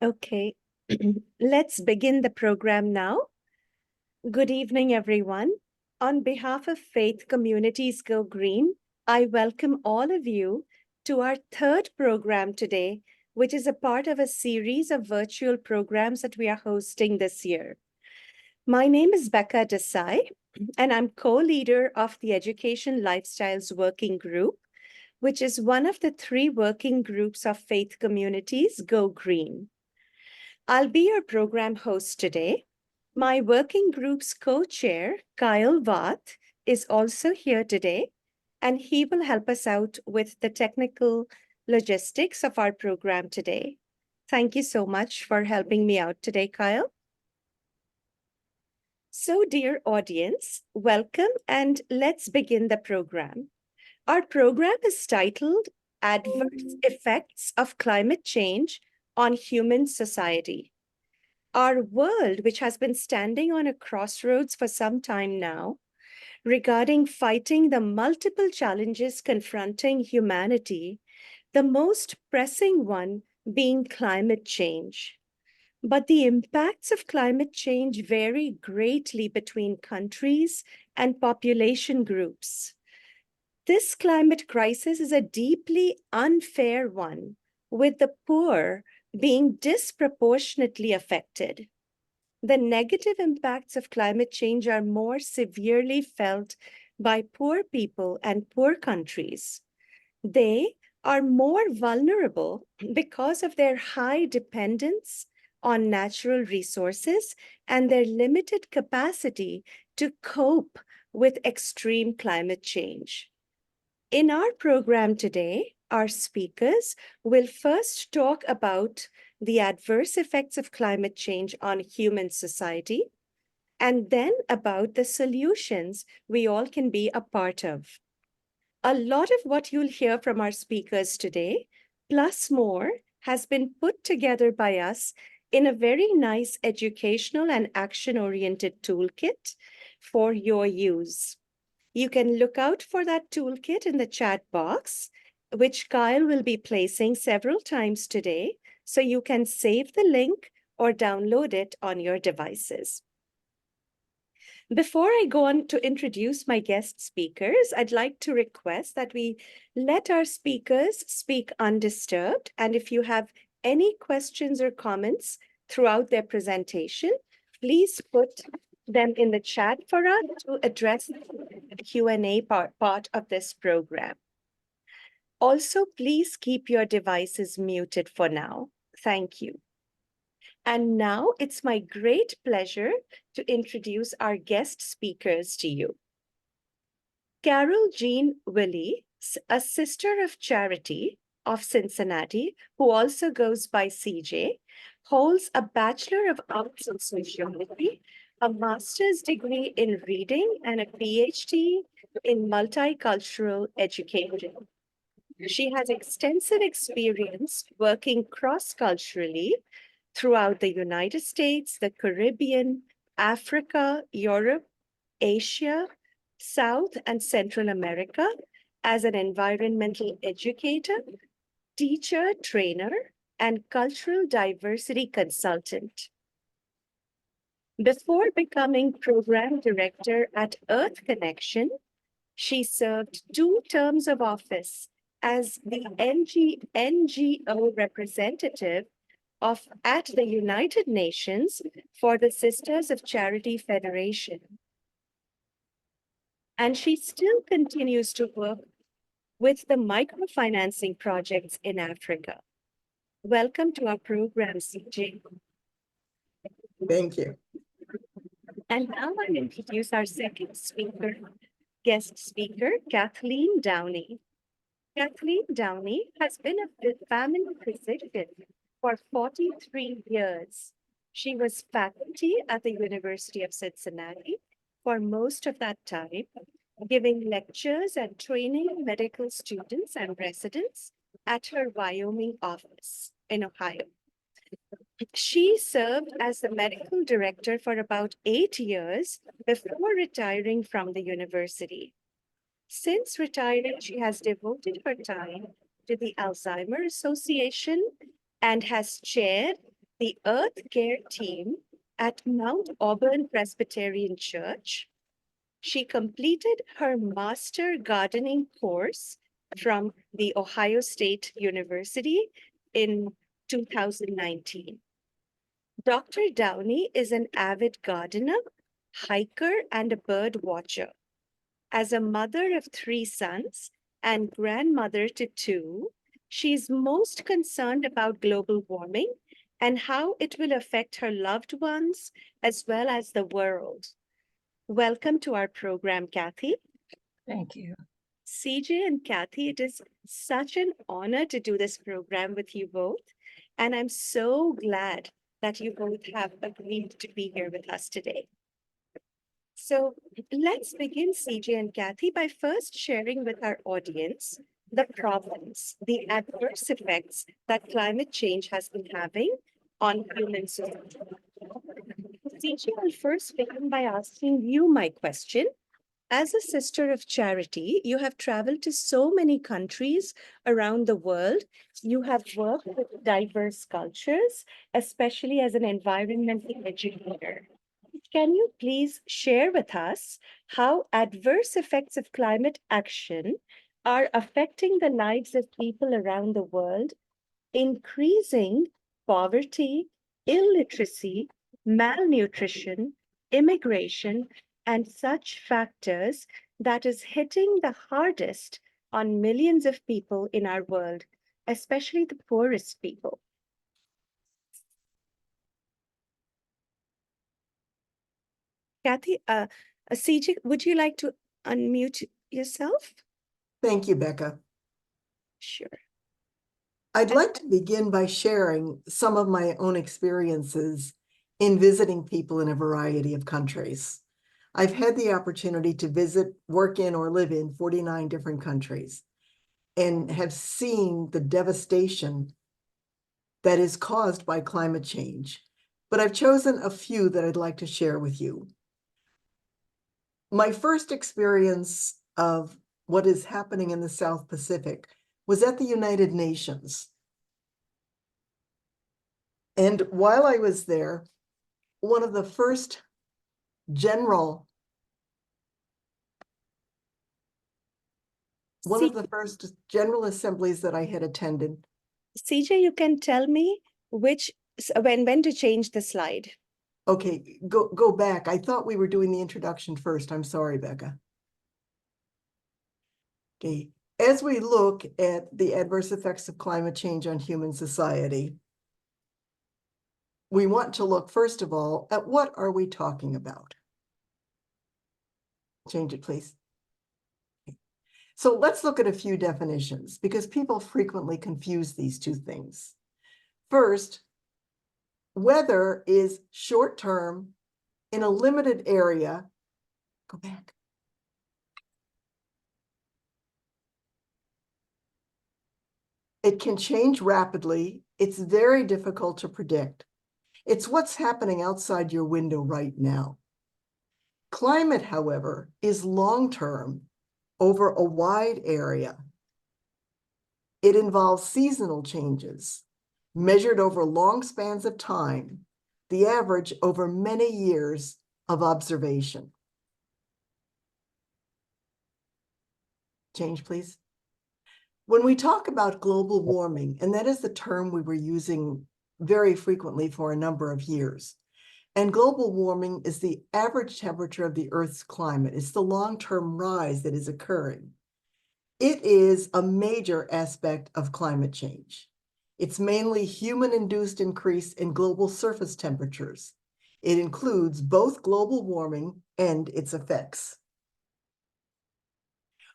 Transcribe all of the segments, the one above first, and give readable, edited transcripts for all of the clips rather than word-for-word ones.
Okay, let's begin the program now. Good evening, everyone. On behalf of Faith Communities Go Green, I welcome all of you to our third program today, which is a part of a series of virtual programs that we are hosting this year. My name is Becca Desai, and I'm co-leader of the Education Lifestyles Working Group, which is one of the 3 working groups of Faith Communities Go Green. I'll be your program host today. My working group's co-chair, Kyle Vath, is also here today, and he will help us out with the technical logistics of our program today. Thank you so much for helping me out today, Kyle. So, dear audience, welcome, and let's begin the program. Our program is titled Adverse Effects of Climate Change on Human Society. Our world, which has been standing on a crossroads for some time now, regarding fighting the multiple challenges confronting humanity, the most pressing one being climate change. But the impacts of climate change vary greatly between countries and population groups. This climate crisis is a deeply unfair one, with the poor being disproportionately affected. The negative impacts of climate change are more severely felt by poor people and poor countries. They are more vulnerable because of their high dependence on natural resources and their limited capacity to cope with extreme climate change. In our program today, our speakers will first talk about the adverse effects of climate change on human society, and then about the solutions we all can be a part of. A lot of what you'll hear from our speakers today, plus more, has been put together by us in a very nice educational and action-oriented toolkit for your use. You can look out for that toolkit in the chat box, which Kyle will be placing several times today, so you can save the link or download it on your devices. Before I go on to introduce my guest speakers, I'd like to request that we let our speakers speak undisturbed. And if you have any questions or comments throughout their presentation, please put them in the chat for us to address the Q&A part of this program. Also, please keep your devices muted for now. Thank you. And now it's my great pleasure to introduce our guest speakers to you. Caroljean Willie, a sister of charity of Cincinnati, who also goes by CJ, holds a Bachelor of Arts in Sociology, a master's degree in reading, and a Ph.D. in multicultural education. She has extensive experience working cross-culturally throughout the United States, the Caribbean, Africa, Europe, Asia, South and Central America as an environmental educator, teacher, trainer, and cultural diversity consultant. Before becoming program director at EarthConnection, she served 2 terms of office as the NGO representative at the United Nations for the Sisters of Charity Federation. And she still continues to work with the microfinancing projects in Africa. Welcome to our program, CJ. Thank you. And now I'll introduce our second guest speaker, Kathleen Downey. Kathleen Downey has been a family physician for 43 years. She was faculty at the University of Cincinnati for most of that time, giving lectures and training medical students and residents at her Wyoming office in Ohio. She served as the medical director for about 8 years before retiring from the university. Since retiring, she has devoted her time to the Alzheimer's Association and has chaired the Earth Care team at Mount Auburn Presbyterian Church. She completed her master gardening course from the Ohio State University in 2019. Dr. Downey is an avid gardener, hiker, and a bird watcher. As a mother of 3 sons and grandmother to 2, she's most concerned about global warming and how it will affect her loved ones as well as the world. Welcome to our program, Kathy. Thank you. CJ and Kathy, it is such an honor to do this program with you both. And I'm so glad that you both have agreed to be here with us today. So let's begin, CJ and Kathy, by first sharing with our audience the problems, the adverse effects that climate change has been having on human society. CJ, I'll first begin by asking you my question. As a sister of charity, you have traveled to so many countries around the world. You have worked with diverse cultures, especially as an environmental educator. Can you please share with us how adverse effects of climate action are affecting the lives of people around the world, increasing poverty, illiteracy, malnutrition, immigration, and such factors that is hitting the hardest on millions of people in our world, especially the poorest people? Kathy, CJ, would you like to unmute yourself? Thank you, Becca. Sure. I'd like to begin by sharing some of my own experiences in visiting people in a variety of countries. I've had the opportunity to visit, work in, or live in 49 different countries and have seen the devastation that is caused by climate change. But I've chosen a few that I'd like to share with you. My first experience of what is happening in the South Pacific was at the United Nations. And while I was there, one of the first general assemblies that I had attended. CJ, you can tell me when to change the slide. Okay, go back. I thought we were doing the introduction first. I'm sorry, Becca. Okay, as we look at the adverse effects of climate change on human society, we want to look, first of all, at what are we talking about? Change it, please. Okay. So let's look at a few definitions because people frequently confuse these two things. First, weather is short-term in a limited area. Go back. It can change rapidly. It's very difficult to predict. It's what's happening outside your window right now. Climate, however, is long-term over a wide area. It involves seasonal changes measured over long spans of time, the average over many years of observation. Change, please. When we talk about global warming, and that is the term we were using very frequently for a number of years, and global warming is the average temperature of the Earth's climate. It's the long-term rise that is occurring. It is a major aspect of climate change. It's mainly human-induced increase in global surface temperatures. It includes both global warming and its effects.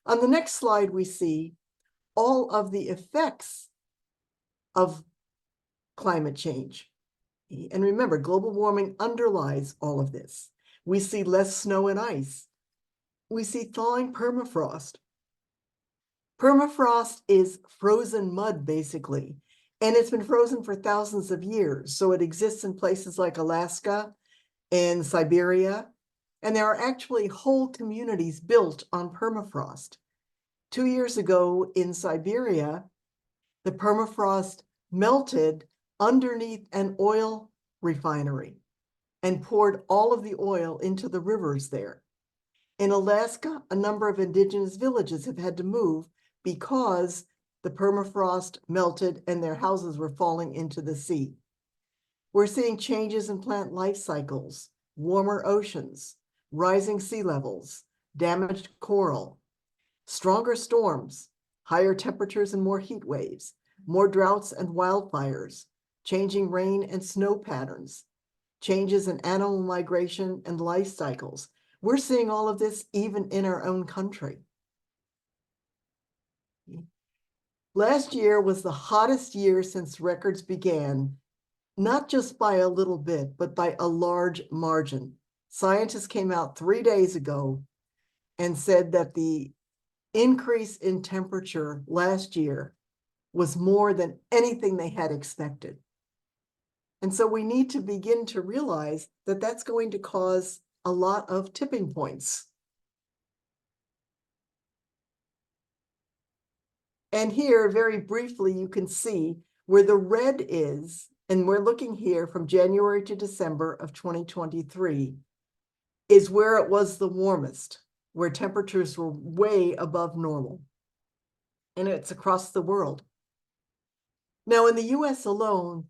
On the next slide, we see all of the effects of climate change. And remember, global warming underlies all of this. We see less snow and ice. We see thawing permafrost. Permafrost is frozen mud, basically, and it's been frozen for thousands of years. So it exists in places like Alaska and Siberia, and there are actually whole communities built on permafrost. 2 years ago in Siberia, the permafrost melted underneath an oil refinery and poured all of the oil into the rivers there. In Alaska, a number of indigenous villages have had to move because the permafrost melted and their houses were falling into the sea. We're seeing changes in plant life cycles, warmer oceans, rising sea levels, damaged coral, stronger storms, higher temperatures and more heat waves, more droughts and wildfires, changing rain and snow patterns, changes in animal migration and life cycles. We're seeing all of this even in our own country. Last year was the hottest year since records began, not just by a little bit, but by a large margin. Scientists came out 3 days ago and said that the increase in temperature last year was more than anything they had expected. And so we need to begin to realize that that's going to cause a lot of tipping points. And here, very briefly, you can see where the red is, and we're looking here from January to December of 2023, is where it was the warmest, where temperatures were way above normal. And it's across the world. Now, in the US alone,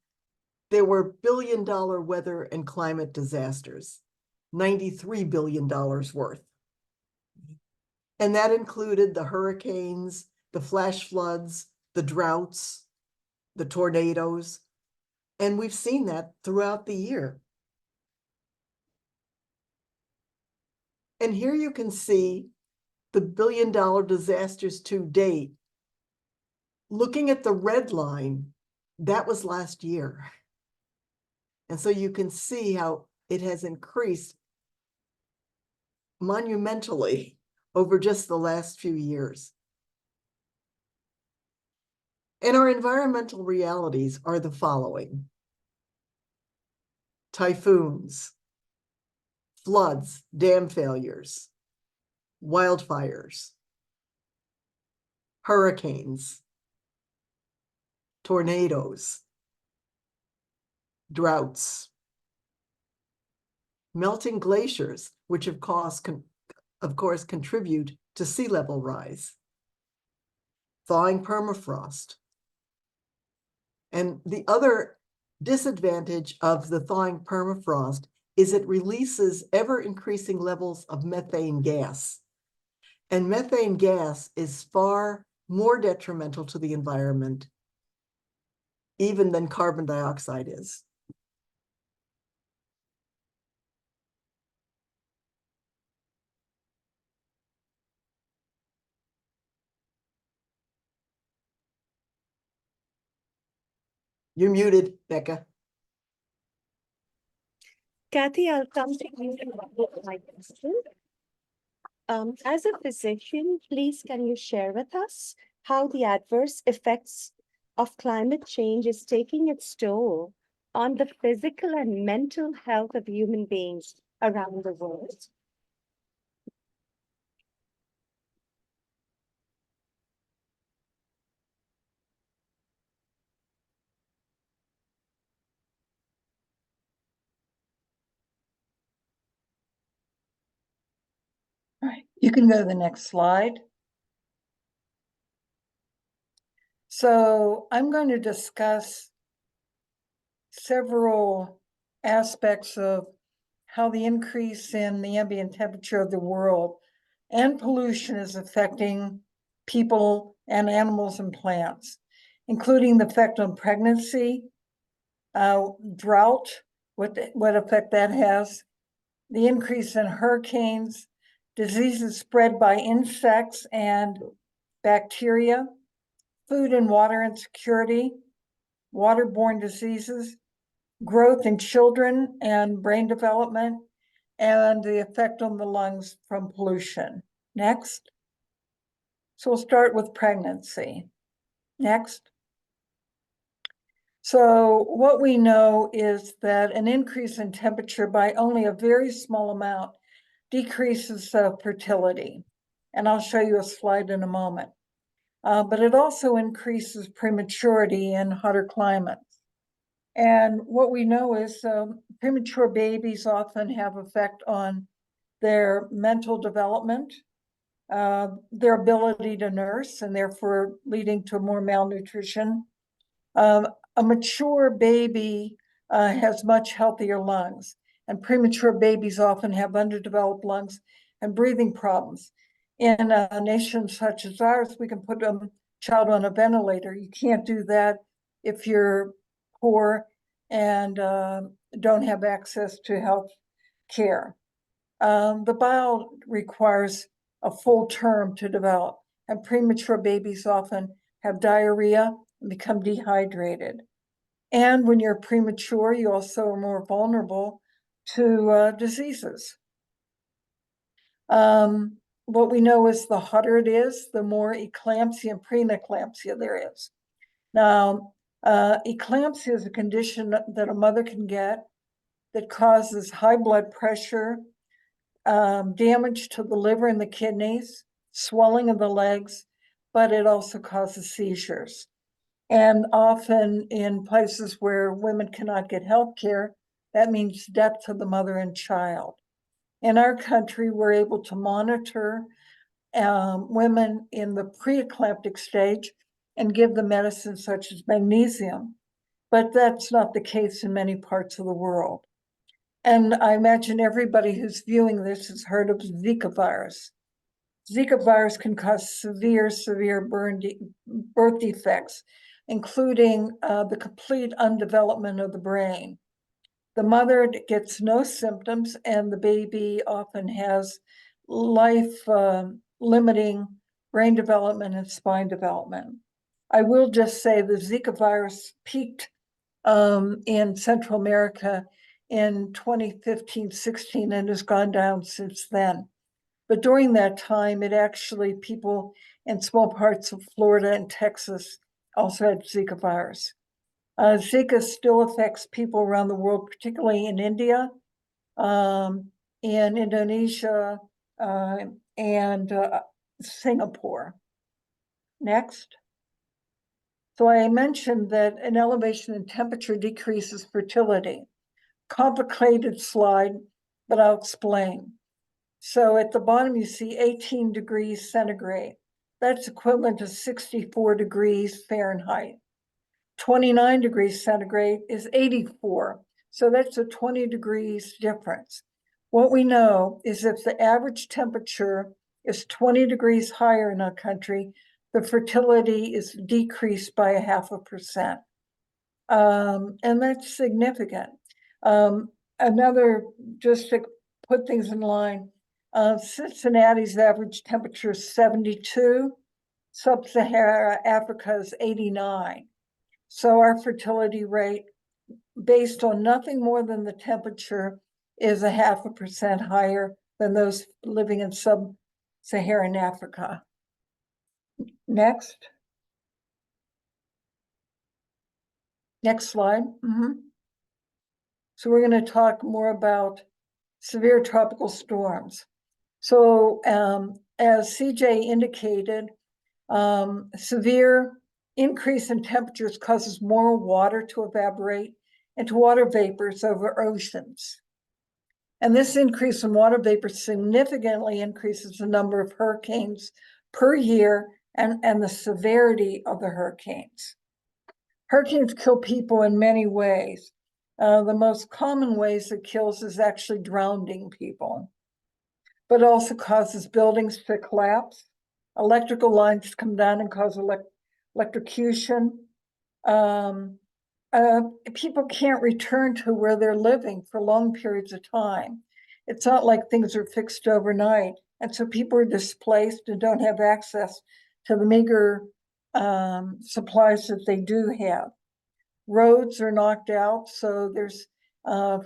there were billion-dollar weather and climate disasters, $93 billion worth. And that included the hurricanes, the flash floods, the droughts, the tornadoes. And we've seen that throughout the year. And here you can see the billion-dollar disasters to date. Looking at the red line, that was last year. And so you can see how it has increased monumentally over just the last few years. And our environmental realities are the following: typhoons, floods, dam failures, wildfires, hurricanes, tornadoes, droughts, melting glaciers, which of course contribute to sea level rise, thawing permafrost. And the other disadvantage of the thawing permafrost is it releases ever-increasing levels of methane gas. And methane gas is far more detrimental to the environment even than carbon dioxide is. You're muted, Becca. Kathy, I'll come to you with my question. As a physician, please can you share with us how the adverse effects of climate change is taking its toll on the physical and mental health of human beings around the world? All right, you can go to the next slide. So I'm going to discuss several aspects of how the increase in the ambient temperature of the world and pollution is affecting people and animals and plants, including the effect on pregnancy, drought, what effect that has, the increase in hurricanes, diseases spread by insects and bacteria, food and water insecurity, waterborne diseases, growth in children and brain development, and the effect on the lungs from pollution. Next. So we'll start with pregnancy. Next. So what we know is that an increase in temperature by only a very small amount decreases fertility. And I'll show you a slide in a moment. But it also increases prematurity in hotter climates. And what we know is premature babies often have effect on their mental development, their ability to nurse, and therefore leading to more malnutrition. A mature baby has much healthier lungs, and premature babies often have underdeveloped lungs and breathing problems. In a nation such as ours, we can put a child on a ventilator. You can't do that if you're poor and don't have access to health care. The bowel requires a full term to develop, and premature babies often have diarrhea and become dehydrated. And when you're premature, you also are more vulnerable to diseases. What we know is the hotter it is, the more eclampsia and preeclampsia there is. Now, eclampsia is a condition that a mother can get that causes high blood pressure, damage to the liver and the kidneys, swelling of the legs, but it also causes seizures. And often in places where women cannot get health care, that means death to the mother and child. In our country, we're able to monitor women in the preeclamptic stage and give them medicines such as magnesium, but that's not the case in many parts of the world. And I imagine everybody who's viewing this has heard of Zika virus. Zika virus can cause severe birth defects, including the complete undevelopment of the brain. The mother gets no symptoms, and the baby often has life-limiting brain development and spine development. I will just say the Zika virus peaked in Central America in 2015-16 and has gone down since then. But during that time, it actually, people in small parts of Florida and Texas also had Zika virus. Zika still affects people around the world, particularly in India, in Indonesia, and Singapore. Next. So I mentioned that an elevation in temperature decreases fertility. Complicated slide, but I'll explain. So at the bottom, you see 18 degrees centigrade. That's equivalent to 64 degrees Fahrenheit. 29 degrees centigrade is 84. So that's a 20 degrees difference. What we know is if the average temperature is 20 degrees higher in a country, the fertility is decreased by 0.5%. And that's significant. Another, just to put things in line, Cincinnati's average temperature is 72. Sub-Saharan Africa is 89. So our fertility rate, based on nothing more than the temperature, is 0.5% higher than those living in sub-Saharan Africa. Next. Next slide. So we're going to talk more about severe tropical storms. So as CJ indicated, severe increase in temperatures causes more water to evaporate into water vapors over oceans. And this increase in water vapor significantly increases the number of hurricanes per year and the severity of the hurricanes. Hurricanes kill people in many ways. The most common ways it kills is actually drowning people, but also causes buildings to collapse, electrical lines to come down and cause electrocution. People can't return to where they're living for long periods of time. It's not like things are fixed overnight. And so people are displaced and don't have access to the meager supplies that they do have. Roads are knocked out, so there's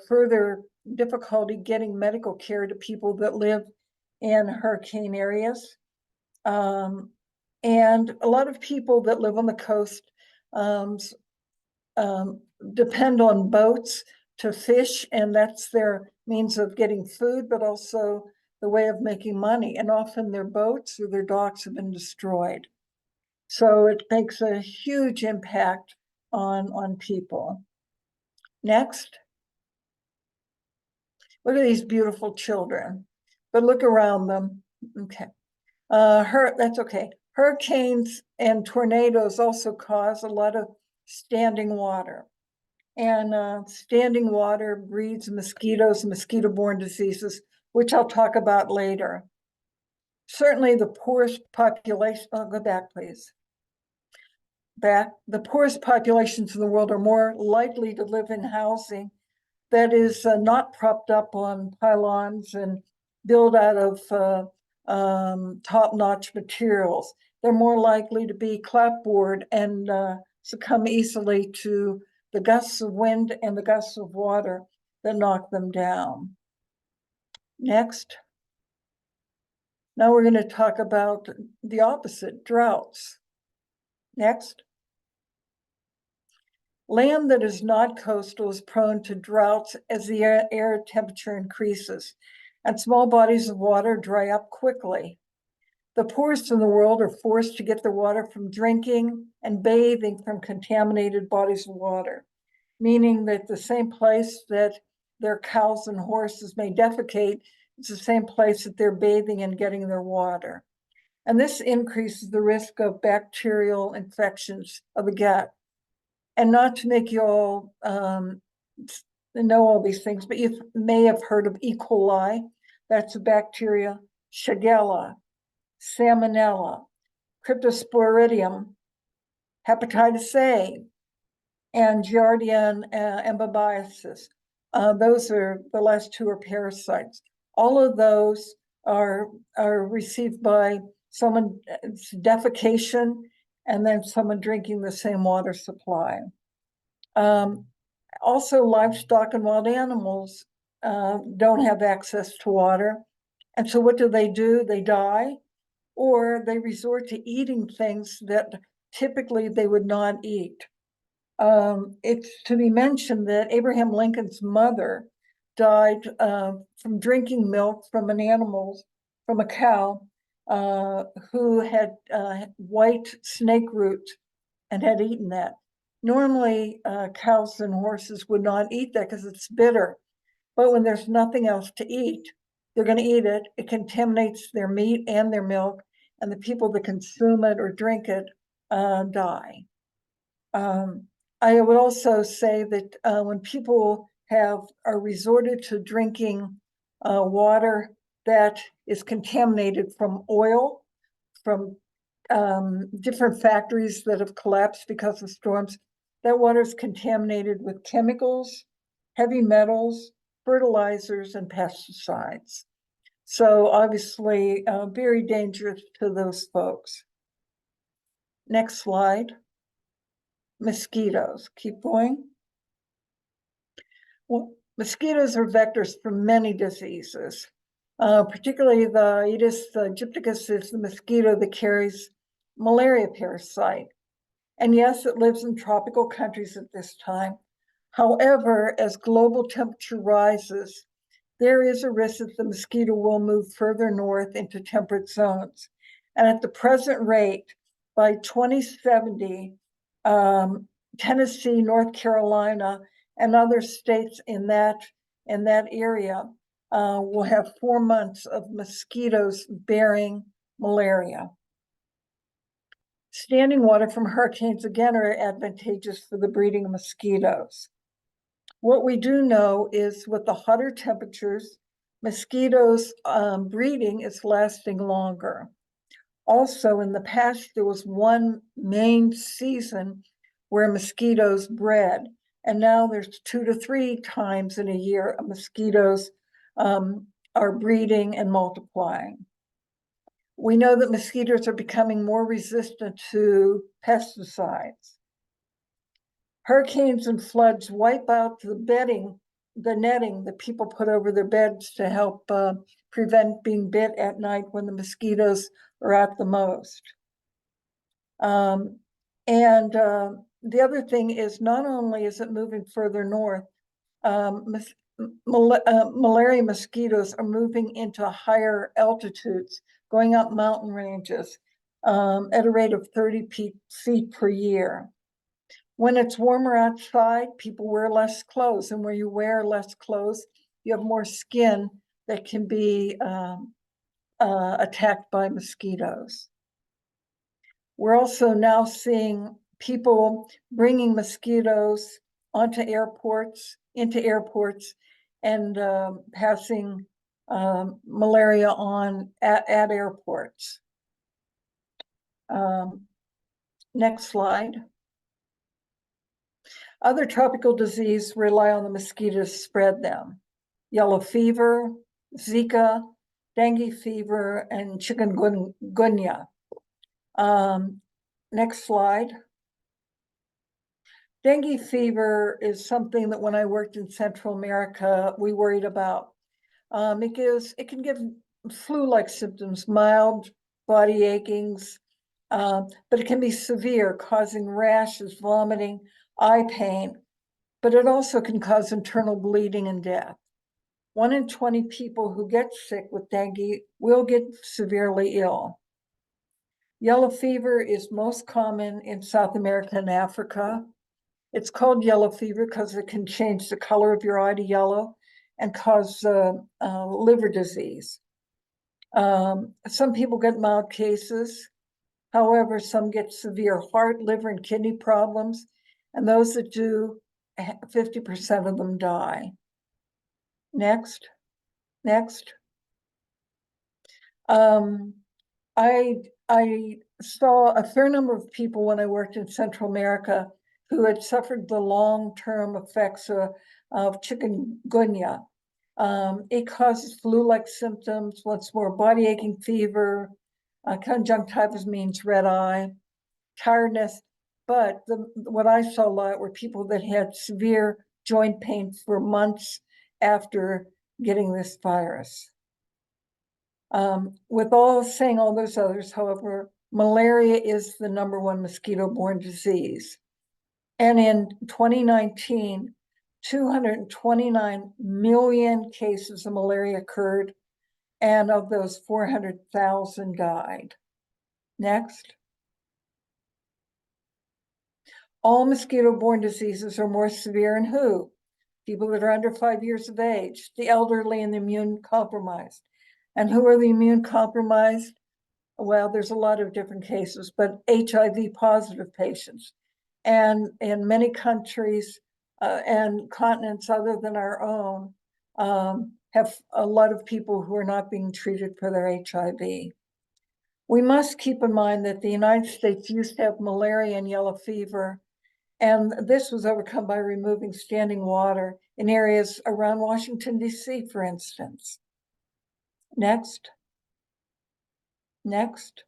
further difficulty getting medical care to people that live in hurricane areas. And a lot of people that live on the coast depend on boats to fish, and that's their means of getting food, but also the way of making money. And often their boats or their docks have been destroyed. So it makes a huge impact on people. Next. Look at these beautiful children, but look around them. Okay. That's okay. Hurricanes and tornadoes also cause a lot of standing water. And standing water breeds mosquitoes and mosquito-borne diseases, which I'll talk about later. Certainly the poorest population, go back, please. Back. The poorest populations in the world are more likely to live in housing that is not propped up on pylons and built out of top-notch materials. They're more likely to be clapboard and succumb easily to the gusts of wind and the gusts of water that knock them down. Next. Now we're going to talk about the opposite, droughts. Next. Land that is not coastal is prone to droughts as the air temperature increases, and small bodies of water dry up quickly. The poorest in the world are forced to get their water from drinking and bathing from contaminated bodies of water, meaning that the same place that their cows and horses may defecate is the same place that they're bathing and getting their water. And this increases the risk of bacterial infections of the gut. And not to make you all know all these things, but you may have heard of E. coli. That's a bacteria, Shigella, Salmonella, Cryptosporidium, hepatitis A, and Giardia embobiasis. Those are, the last two are parasites. All of those are received by someone's defecation and then someone drinking the same water supply. Also, livestock and wild animals don't have access to water. And so what do? They die, or they resort to eating things that typically they would not eat. It's to be mentioned that Abraham Lincoln's mother died from drinking milk from from a cow who had white snake root and had eaten that. Normally, cows and horses would not eat that because it's bitter. But when there's nothing else to eat, they're going to eat it. It contaminates their meat and their milk, and the people that consume it or drink it die. I would also say that when people are resorted to drinking water that is contaminated from oil, from different factories that have collapsed because of storms, that water is contaminated with chemicals, heavy metals, fertilizers, and pesticides. So obviously very dangerous to those folks. Next slide. Mosquitoes. Keep going. Well, mosquitoes are vectors for many diseases. Particularly the Aedes aegypti is the mosquito that carries malaria parasite. And yes, it lives in tropical countries at this time. However, as global temperature rises, there is a risk that the mosquito will move further north into temperate zones. And at the present rate, by 2070, Tennessee, North Carolina, and other states in that area will have 4 months of mosquitoes bearing malaria. Standing water from hurricanes, again, are advantageous for the breeding of mosquitoes. What we do know is with the hotter temperatures, mosquitoes breeding is lasting longer. Also, in the past, there was one main season where mosquitoes bred, and now there's 2 to 3 times in a year mosquitoes are breeding and multiplying. We know that mosquitoes are becoming more resistant to pesticides. Hurricanes and floods wipe out the netting that people put over their beds to help prevent being bit at night when the mosquitoes are at the most. The other thing is, not only is it moving further north, malaria mosquitoes are moving into higher altitudes, going up mountain ranges at a rate of 30 feet per year. When it's warmer outside, people wear less clothes, and where you wear less clothes, you have more skin that can be attacked by mosquitoes. We're also now seeing people bringing mosquitoes into airports, and passing malaria on at airports. Next slide. Other tropical diseases rely on the mosquitoes to spread them. Yellow fever, Zika, dengue fever, and chikungunya. Next slide. Dengue fever is something that when I worked in Central America, we worried about. It can give flu-like symptoms, mild body achings, but it can be severe, causing rashes, vomiting, eye pain, but it also can cause internal bleeding and death. 1 in 20 people who get sick with dengue will get severely ill. Yellow fever is most common in South America and Africa. It's called yellow fever because it can change the color of your eye to yellow and cause liver disease. Some people get mild cases. However, some get severe heart, liver, and kidney problems. And those that do, 50% of them die. Next. I saw a fair number of people when I worked in Central America who had suffered the long-term effects of chikungunya. It causes flu-like symptoms, once more, body aching, fever, conjunctivitis means red eye, tiredness. But what I saw a lot were people that had severe joint pain for months after getting this virus. With saying all those others, however, malaria is the #1 mosquito-borne disease. And in 2019, 229 million cases of malaria occurred, and of those, 400,000 died. Next. All mosquito-borne diseases are more severe in who? People that are under 5 years of age, the elderly, and the immune-compromised. And who are the immune-compromised? Well, there's a lot of different cases, but HIV-positive patients. And in many countries and continents other than our own, have a lot of people who are not being treated for their HIV. We must keep in mind that the United States used to have malaria and yellow fever, and this was overcome by removing standing water in areas around Washington, D.C., for instance. Next. Next.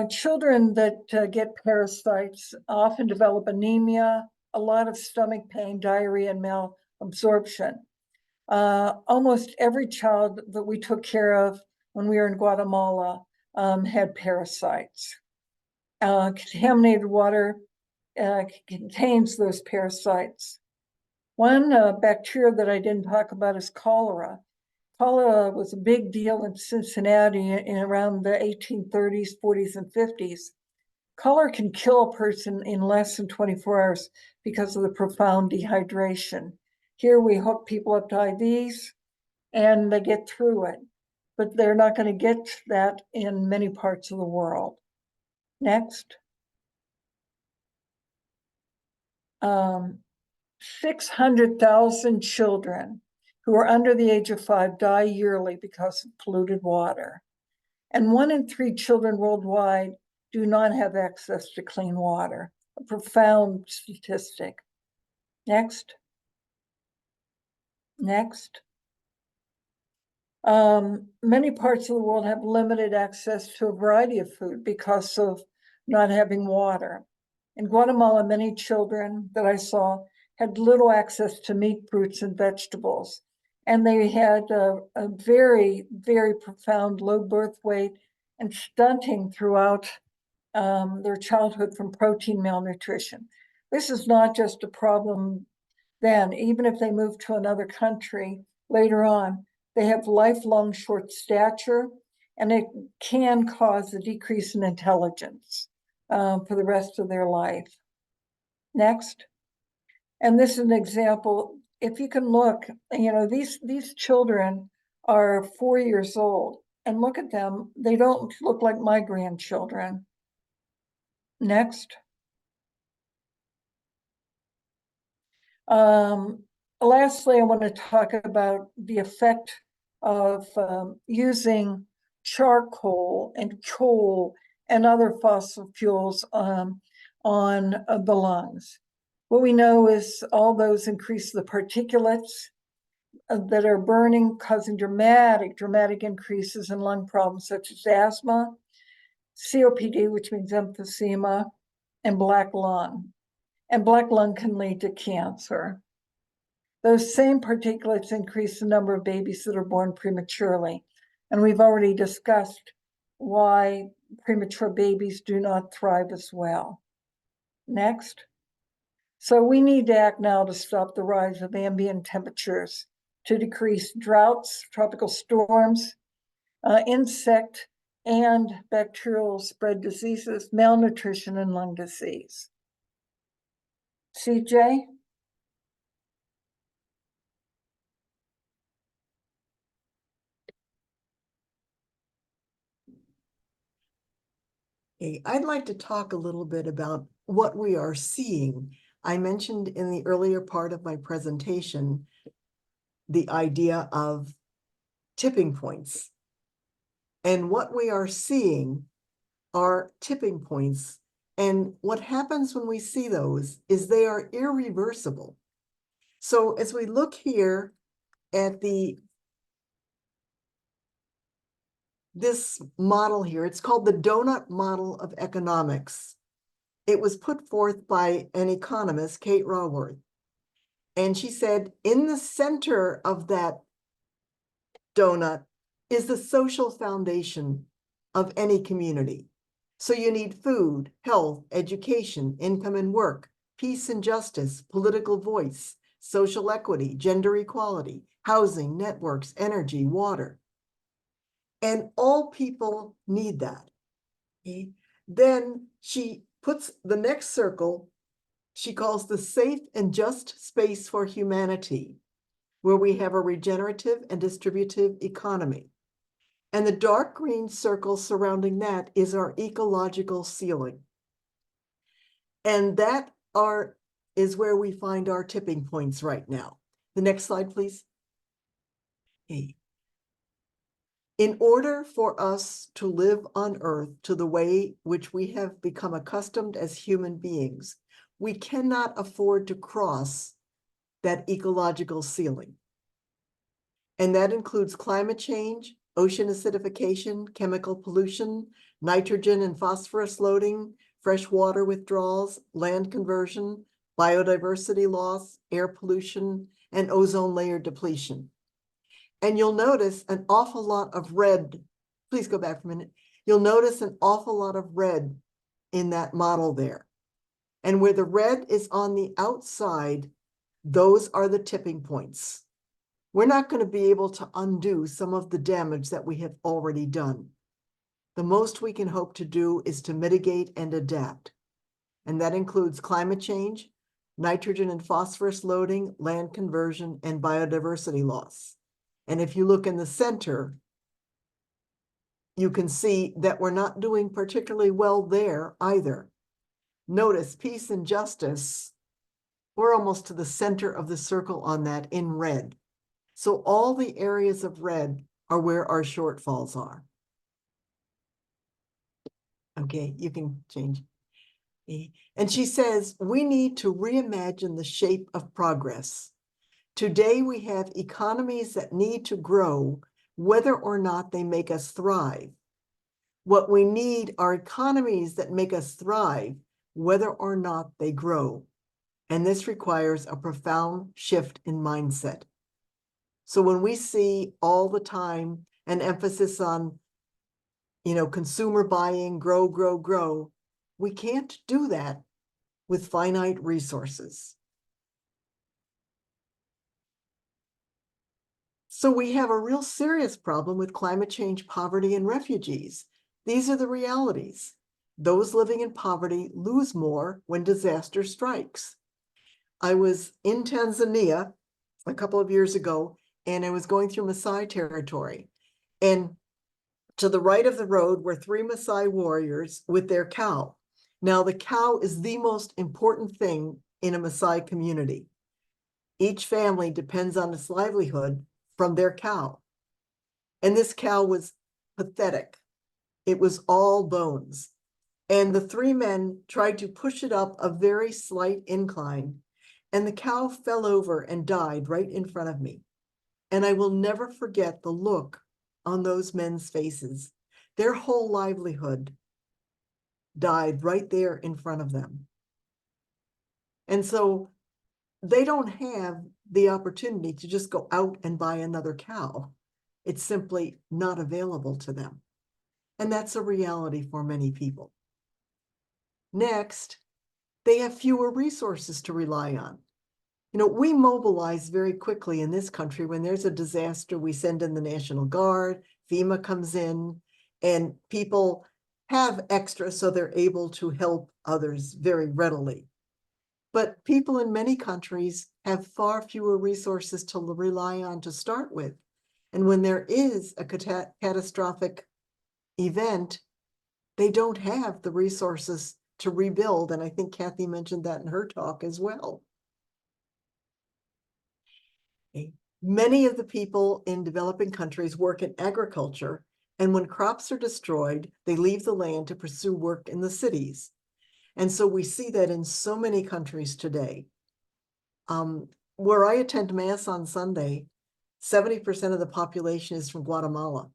Children that get parasites often develop anemia, a lot of stomach pain, diarrhea, and malabsorption. Almost every child that we took care of when we were in Guatemala had parasites. Contaminated water contains those parasites. One bacteria that I didn't talk about is cholera. Cholera was a big deal in Cincinnati in around the 1830s, 40s, and 50s. Cholera can kill a person in less than 24 hours because of the profound dehydration. Here we hook people up to IVs and they get through it, but they're not going to get that in many parts of the world. Next. 600,000 children who are under the age of 5 die yearly because of polluted water. And 1 in 3 children worldwide do not have access to clean water, a profound statistic. Next. Next. Many parts of the world have limited access to a variety of food because of not having water. In Guatemala, many children that I saw had little access to meat, fruits, and vegetables. And they had a very, very profound low birth weight and stunting throughout their childhood from protein malnutrition. This is not just a problem then. Even if they move to another country later on, They have lifelong short stature, and it can cause a decrease in intelligence for the rest of their life. Next. And this is an example. If you can look, these children are 4 years old, and look at them. They don't look like my grandchildren. Next. Lastly, I want to talk about the effect of using charcoal and coal and other fossil fuels on the lungs. What we know is all those increase the particulates that are burning, causing dramatic increases in lung problems such as asthma, COPD, which means emphysema, and black lung. And black lung can lead to cancer. Those same particulates increase the number of babies that are born prematurely. And we've already discussed why premature babies do not thrive as well. Next. So we need to act now to stop the rise of ambient temperatures, to decrease droughts, tropical storms, insect and bacterial spread diseases, malnutrition, and lung disease. CJ? I'd like to talk a little bit about what we are seeing. I mentioned in the earlier part of my presentation the idea of tipping points. And what we are seeing are tipping points. And what happens when we see those is they are irreversible. So as we look here at this model here, it's called the donut model of economics. It was put forth by an economist, Kate Raworth. And she said, in the center of that donut is the social foundation of any community. So you need food, health, education, income and work, peace and justice, political voice, social equity, gender equality, housing, networks, energy, water. And all people need that. Okay? Then she puts the next circle, she calls the safe and just space for humanity, where we have a regenerative and distributive economy. And the dark green circle surrounding that is our ecological ceiling. And that is where we find our tipping points right now. The next slide, please. Okay. In order for us to live on Earth to the way which we have become accustomed as human beings, we cannot afford to cross that ecological ceiling. And that includes climate change, ocean acidification, chemical pollution, nitrogen and phosphorus loading, freshwater withdrawals, land conversion, biodiversity loss, air pollution, and ozone layer depletion. And you'll notice an awful lot of red. Please go back for a minute. You'll notice an awful lot of red in that model there. And where the red is on the outside, those are the tipping points. We're not going to be able to undo some of the damage that we have already done. The most we can hope to do is to mitigate and adapt. And that includes climate change, nitrogen and phosphorus loading, land conversion, and biodiversity loss. And if you look in the center, you can see that we're not doing particularly well there either. Notice peace and justice, we're almost to the center of the circle on that in red. So all the areas of red are where our shortfalls are. Okay, you can change. And she says, we need to reimagine the shape of progress. Today, we have economies that need to grow, whether or not they make us thrive. What we need are economies that make us thrive, whether or not they grow. And this requires a profound shift in mindset. So when we see all the time an emphasis on, consumer buying, grow, grow, grow, we can't do that with finite resources. So we have a real serious problem with climate change, poverty, and refugees. These are the realities. Those living in poverty lose more when disaster strikes. I was in Tanzania a couple of years ago, and I was going through Maasai territory. And to the right of the road were 3 Maasai warriors with their cow. Now, the cow is the most important thing in a Maasai community. Each family depends on its livelihood from their cow. And this cow was pathetic. It was all bones. And the 3 men tried to push it up a very slight incline, and the cow fell over and died right in front of me. And I will never forget the look on those men's faces. Their whole livelihood died right there in front of them. And so they don't have the opportunity to just go out and buy another cow. It's simply not available to them. And that's a reality for many people. Next, they have fewer resources to rely on. You know, we mobilize very quickly in this country. When there's a disaster, we send in the National Guard, FEMA comes in, and people have extra so they're able to help others very readily. But people in many countries have far fewer resources to rely on to start with. And when there is a catastrophic event, they don't have the resources to rebuild. And I think Kathy mentioned that in her talk as well. Many of the people in developing countries work in agriculture, and when crops are destroyed, they leave the land to pursue work in the cities. And so we see that in so many countries today. Where I attend Mass on Sunday, 70% of the population is from Guatemala.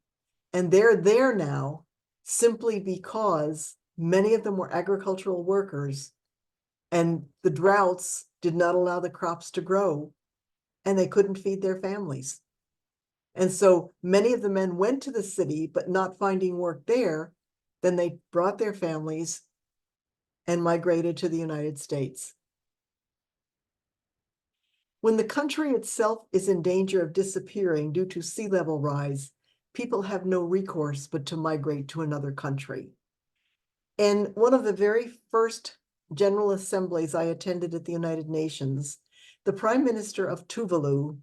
And they're there now simply because many of them were agricultural workers, and the droughts did not allow the crops to grow, and they couldn't feed their families. And so many of the men went to the city, but not finding work there, then they brought their families and migrated to the United States. When the country itself is in danger of disappearing due to sea level rise, people have no recourse but to migrate to another country. And one of the very first General Assemblies I attended at the United Nations, the Prime Minister of Tuvalu,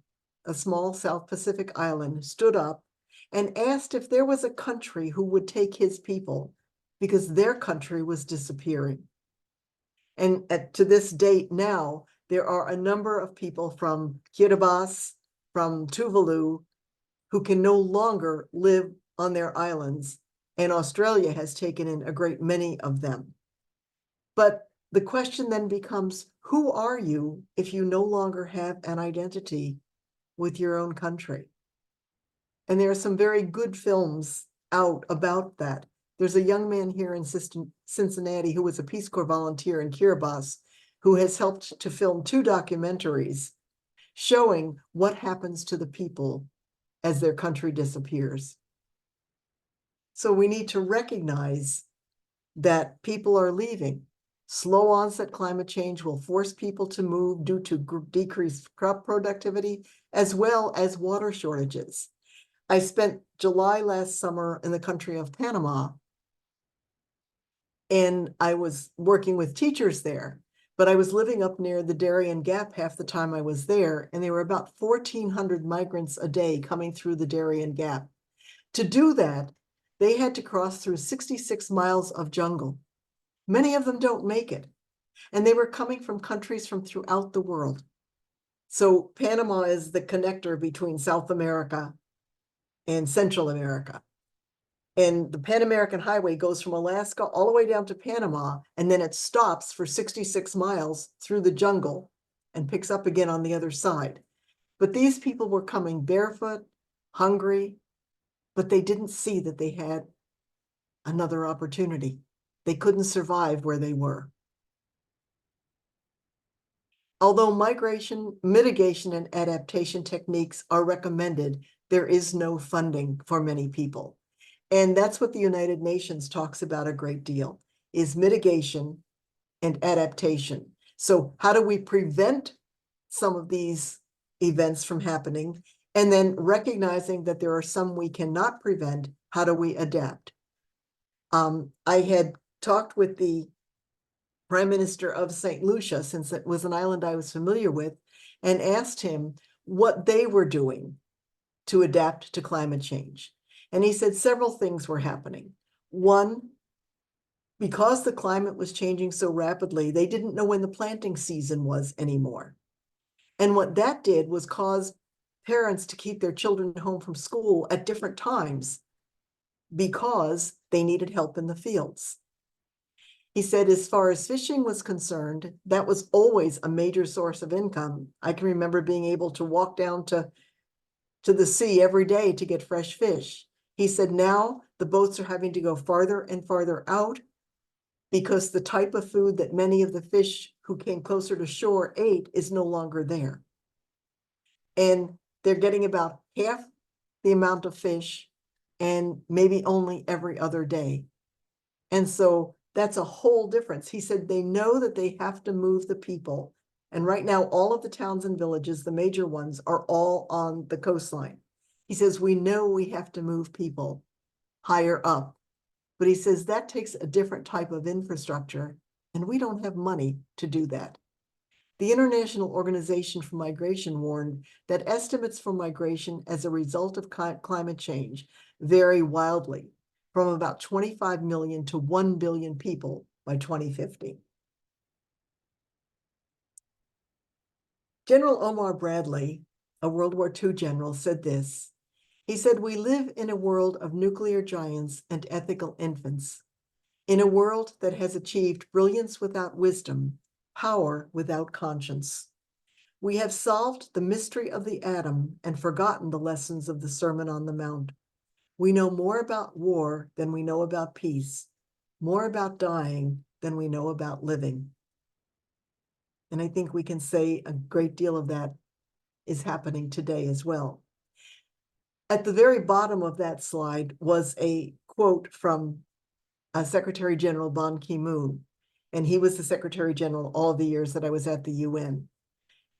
a small South Pacific island, stood up and asked if there was a country who would take his people because their country was disappearing. And to this date now, there are a number of people from Kiribati, from Tuvalu, who can no longer live on their islands, and Australia has taken in a great many of them. But the question then becomes, who are you if you no longer have an identity with your own country? And there are some very good films out about that. There's a young man here in Cincinnati who was a Peace Corps volunteer in Kiribati who has helped to film 2 documentaries showing what happens to the people as their country disappears. So we need to recognize that people are leaving. Slow onset climate change will force people to move due to decreased crop productivity, as well as water shortages. I spent July last summer in the country of Panama, and I was working with teachers there, but I was living up near the Darien Gap half the time I was there, and there were about 1,400 migrants a day coming through the Darien Gap. To do that, they had to cross through 66 miles of jungle. Many of them don't make it, and they were coming from countries from throughout the world. So Panama is the connector between South America and Central America. And the Pan American Highway goes from Alaska all the way down to Panama, and then it stops for 66 miles through the jungle and picks up again on the other side. But these people were coming barefoot, hungry, but they didn't see that they had another opportunity. They couldn't survive where they were. Although migration, mitigation, and adaptation techniques are recommended, there is no funding for many people. And that's what the United Nations talks about a great deal, is mitigation and adaptation. So how do we prevent some of these events from happening? And then recognizing that there are some we cannot prevent, how do we adapt? I had talked with the Prime Minister of St. Lucia, since it was an island I was familiar with, and asked him what they were doing to adapt to climate change. And he said several things were happening. One, because the climate was changing so rapidly, they didn't know when the planting season was anymore. And what that did was cause parents to keep their children home from school at different times because they needed help in the fields. He said, as far as fishing was concerned, that was always a major source of income. I can remember being able to walk down to the sea every day to get fresh fish. He said, now the boats are having to go farther and farther out because the type of food that many of the fish who came closer to shore ate is no longer there. And they're getting about half the amount of fish and maybe only every other day. And so that's a whole difference. He said they know that they have to move the people. And right now, all of the towns and villages, the major ones, are all on the coastline. He says, we know we have to move people higher up. But he says that takes a different type of infrastructure, and we don't have money to do that. The International Organization for Migration warned that estimates for migration as a result of climate change vary wildly, from about 25 million to 1 billion people by 2050. General Omar Bradley, a World War II general, said this. He said, we live in a world of nuclear giants and ethical infants, in a world that has achieved brilliance without wisdom, power without conscience. We have solved the mystery of the atom and forgotten the lessons of the Sermon on the Mount. We know more about war than we know about peace, more about dying than we know about living. And I think we can say a great deal of that is happening today as well. At the very bottom of that slide was a quote from Secretary General Ban Ki-moon, and he was the Secretary General all of the years that I was at the UN.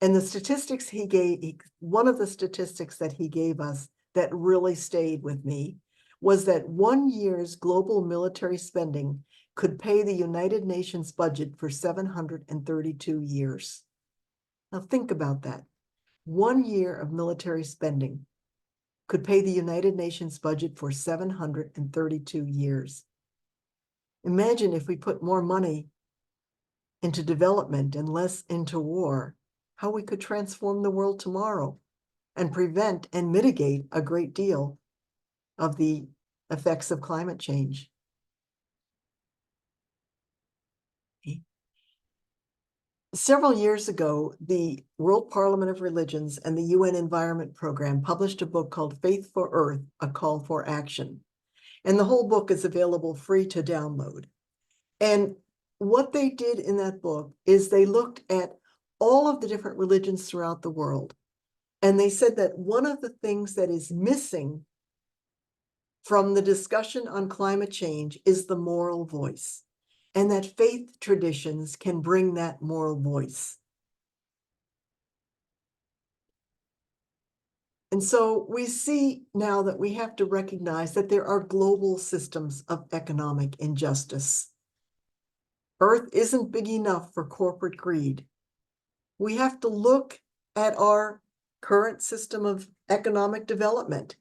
And the statistics he gave, one of the statistics that he gave us that really stayed with me was that 1 year's global military spending could pay the United Nations budget for 732 years. Now think about that. 1 year of military spending could pay the United Nations budget for 732 years. Imagine if we put more money into development and less into war, how we could transform the world tomorrow and prevent and mitigate a great deal of the effects of climate change. Several years ago, the World Parliament of Religions and the UN Environment Program published a book called Faith for Earth, A Call for Action. And the whole book is available free to download. And what they did in that book is they looked at all of the different religions throughout the world. And they said that one of the things that is missing from the discussion on climate change is the moral voice, and that faith traditions can bring that moral voice. And so we see now that we have to recognize that there are global systems of economic injustice. Earth isn't big enough for corporate greed. We have to look at our current system of economic development.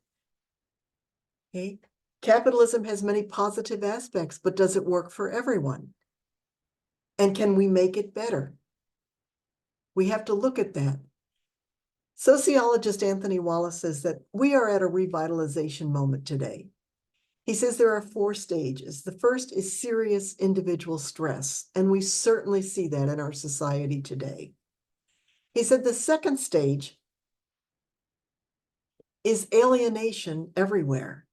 Okay? Capitalism has many positive aspects, but does it work for everyone? And can we make it better? We have to look at that. Sociologist Anthony Wallace says that we are at a revitalization moment today. He says there are 4 stages. The first is serious individual stress, and we certainly see that in our society today. He said the second stage is alienation everywhere.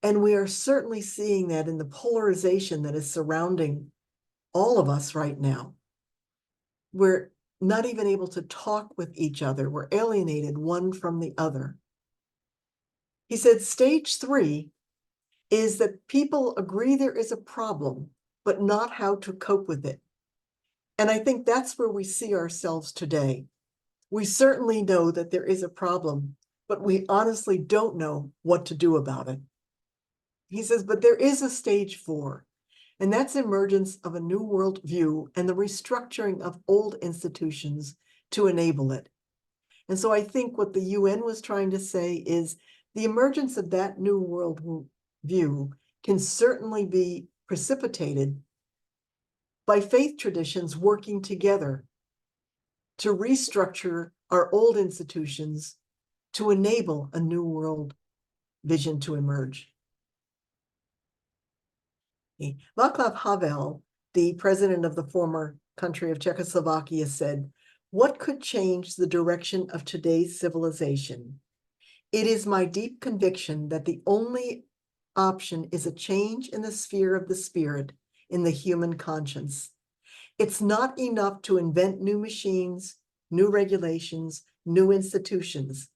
And we are certainly seeing that in the polarization that is surrounding all of us right now. We're not even able to talk with each other. We're alienated one from the other. He said stage 3 is that people agree there is a problem, but not how to cope with it. And I think that's where we see ourselves today. We certainly know that there is a problem, but we honestly don't know what to do about it. He says, but there is a stage 4, and that's emergence of a new world view and the restructuring of old institutions to enable it. And so I think what the UN was trying to say is the emergence of that new world view can certainly be precipitated by faith traditions working together to restructure our old institutions to enable a new world vision to emerge. Václav Havel, the president of the former country of Czechoslovakia, said, "What could change the direction of today's civilization? It is my deep conviction that the only option is a change in the sphere of the spirit, in the human conscience. It's not enough to invent new machines, new regulations, new institutions.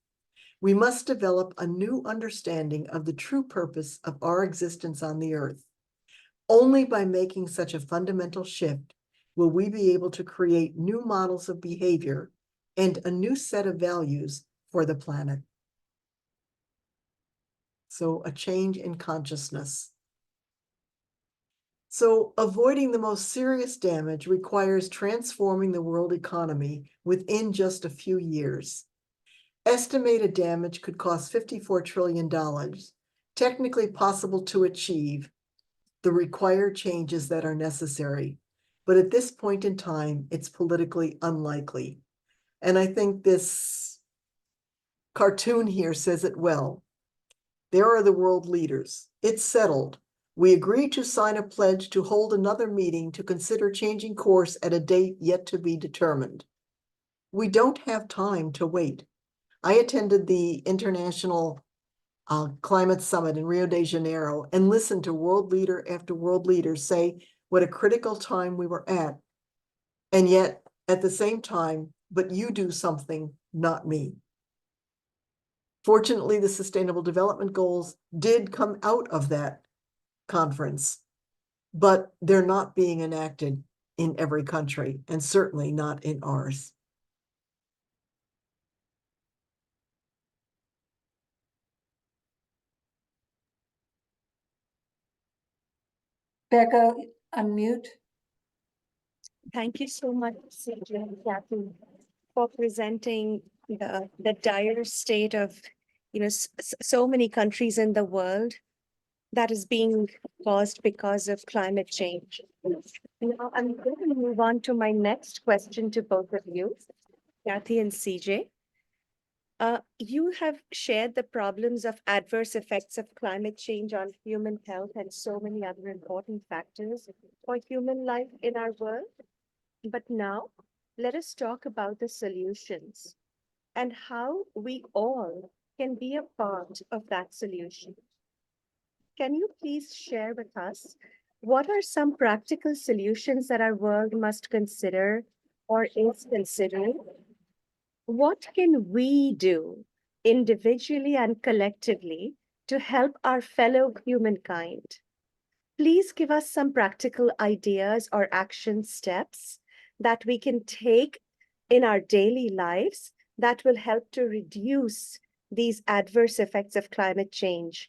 We must develop a new understanding of the true purpose of our existence on the earth. Only by making such a fundamental shift will we be able to create new models of behavior and a new set of values for the planet." So a change in consciousness. So avoiding the most serious damage requires transforming the world economy within just a few years. Estimated damage could cost $54 trillion, technically possible to achieve the required changes that are necessary. But at this point in time, it's politically unlikely. And I think this cartoon here says it well. There are the world leaders. It's settled. We agree to sign a pledge to hold another meeting to consider changing course at a date yet to be determined. We don't have time to wait. I attended the International Climate Summit in Rio de Janeiro and listened to world leader after world leader say what a critical time we were at. And yet, at the same time, but you do something, not me. Fortunately, the Sustainable Development Goals did come out of that conference, but they're not being enacted in every country, and certainly not in ours. Becca, unmute. Thank you so much, CJ and Kathy, for presenting the dire state of, so many countries in the world that is being caused because of climate change. Now, I'm going to move on to my next question to both of you, Kathy and CJ. You have shared the problems of adverse effects of climate change on human health and so many other important factors for human life in our world. But now, let us talk about the solutions and how we all can be a part of that solution. Can you please share with us what are some practical solutions that our world must consider or is considering? What can we do individually and collectively to help our fellow humankind? Please give us some practical ideas or action steps that we can take in our daily lives that will help to reduce these adverse effects of climate change,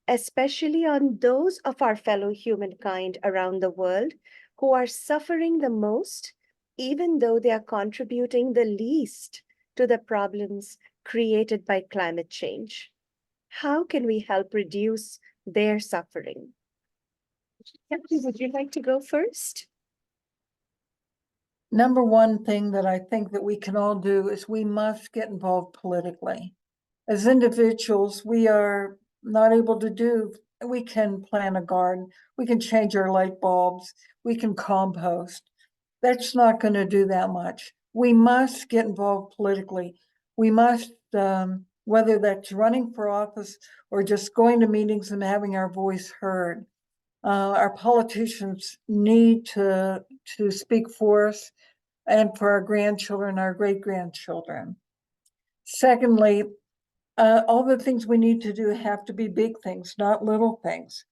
especially on those of our fellow humankind around the world who are suffering the most, even though they are contributing the least to the problems created by climate change. How can we help reduce their suffering? Kathy, would you like to go first? Number one thing that I think that we can all do is we must get involved politically. As individuals, we are not able to do, we can plant a garden, we can change our light bulbs, we can compost. That's not going to do that much. We must get involved politically. We must, whether that's running for office or just going to meetings and having our voice heard. Our politicians need to speak for us and for our grandchildren, our great-grandchildren. Secondly, all the things we need to do have to be big things, not little things.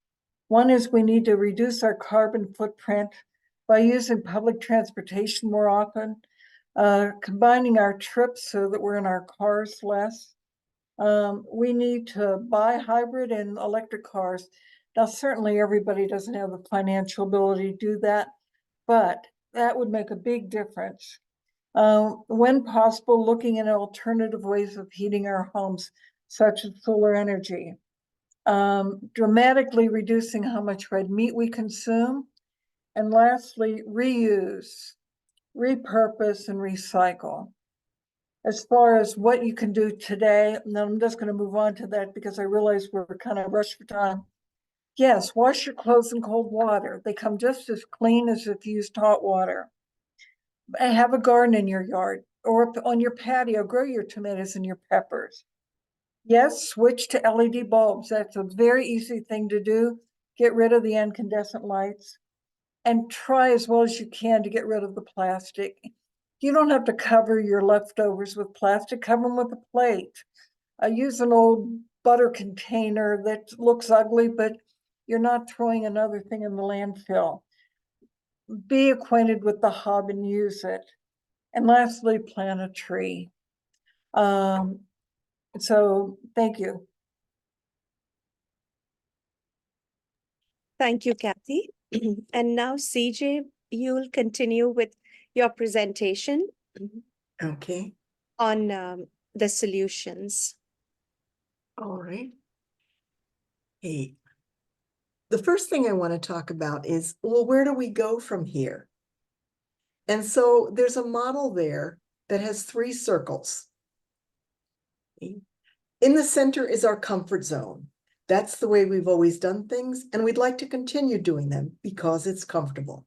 One is we need to reduce our carbon footprint by using public transportation more often, combining our trips so that we're in our cars less, We need to buy hybrid and electric cars. Now, certainly everybody doesn't have the financial ability to do that, but that would make a big difference. When possible, looking at alternative ways of heating our homes, such as solar energy. Dramatically reducing how much red meat we consume. And lastly, reuse, repurpose, and recycle. As far as what you can do today, and then I'm just going to move on to that because I realize we're kind of rushed for time. Yes, wash your clothes in cold water. They come just as clean as if you used hot water. Have a garden in your yard or on your patio, grow your tomatoes and your peppers. Yes, switch to LED bulbs. That's a very easy thing to do. Get rid of the incandescent lights and try as well as you can to get rid of the plastic. You don't have to cover your leftovers with plastic, cover them with a plate. Use an old butter container that looks ugly, but you're not throwing another thing in the landfill. Be acquainted with the hub and use it. And lastly, plant a tree. So thank you. Thank you, Kathy. And now, CJ, you'll continue with your presentation Okay, on the solutions. all right. Hey, the first thing I want to talk about is, well, where do we go from here? And so there's a model there that has 3 circles. In the center is our comfort zone. That's the way we've always done things, and we'd like to continue doing them because it's comfortable.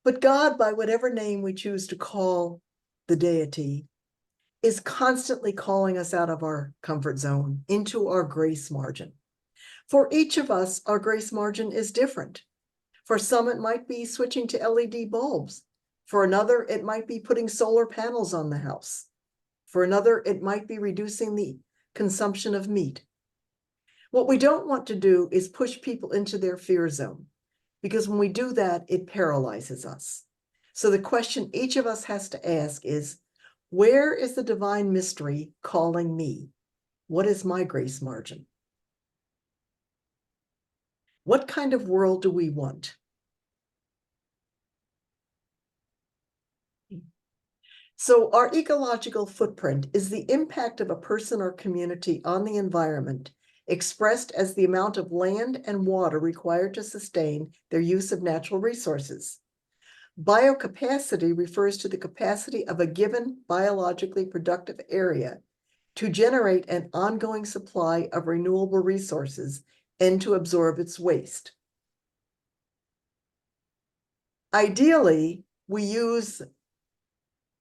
But God, by whatever name we choose to call the deity, is constantly calling us out of our comfort zone into our grace margin. For each of us, our grace margin is different. For some, it might be switching to LED bulbs. For another, it might be putting solar panels on the house. For another, it might be reducing the consumption of meat. What we don't want to do is push people into their fear zone, because when we do that, it paralyzes us. So the question each of us has to ask is, where is the divine mystery calling me? What is my grace margin? What kind of world do we want? So our ecological footprint is the impact of a person or community on the environment, expressed as the amount of land and water required to sustain their use of natural resources. Biocapacity refers to the capacity of a given biologically productive area to generate an ongoing supply of renewable resources and to absorb its waste. Ideally, we use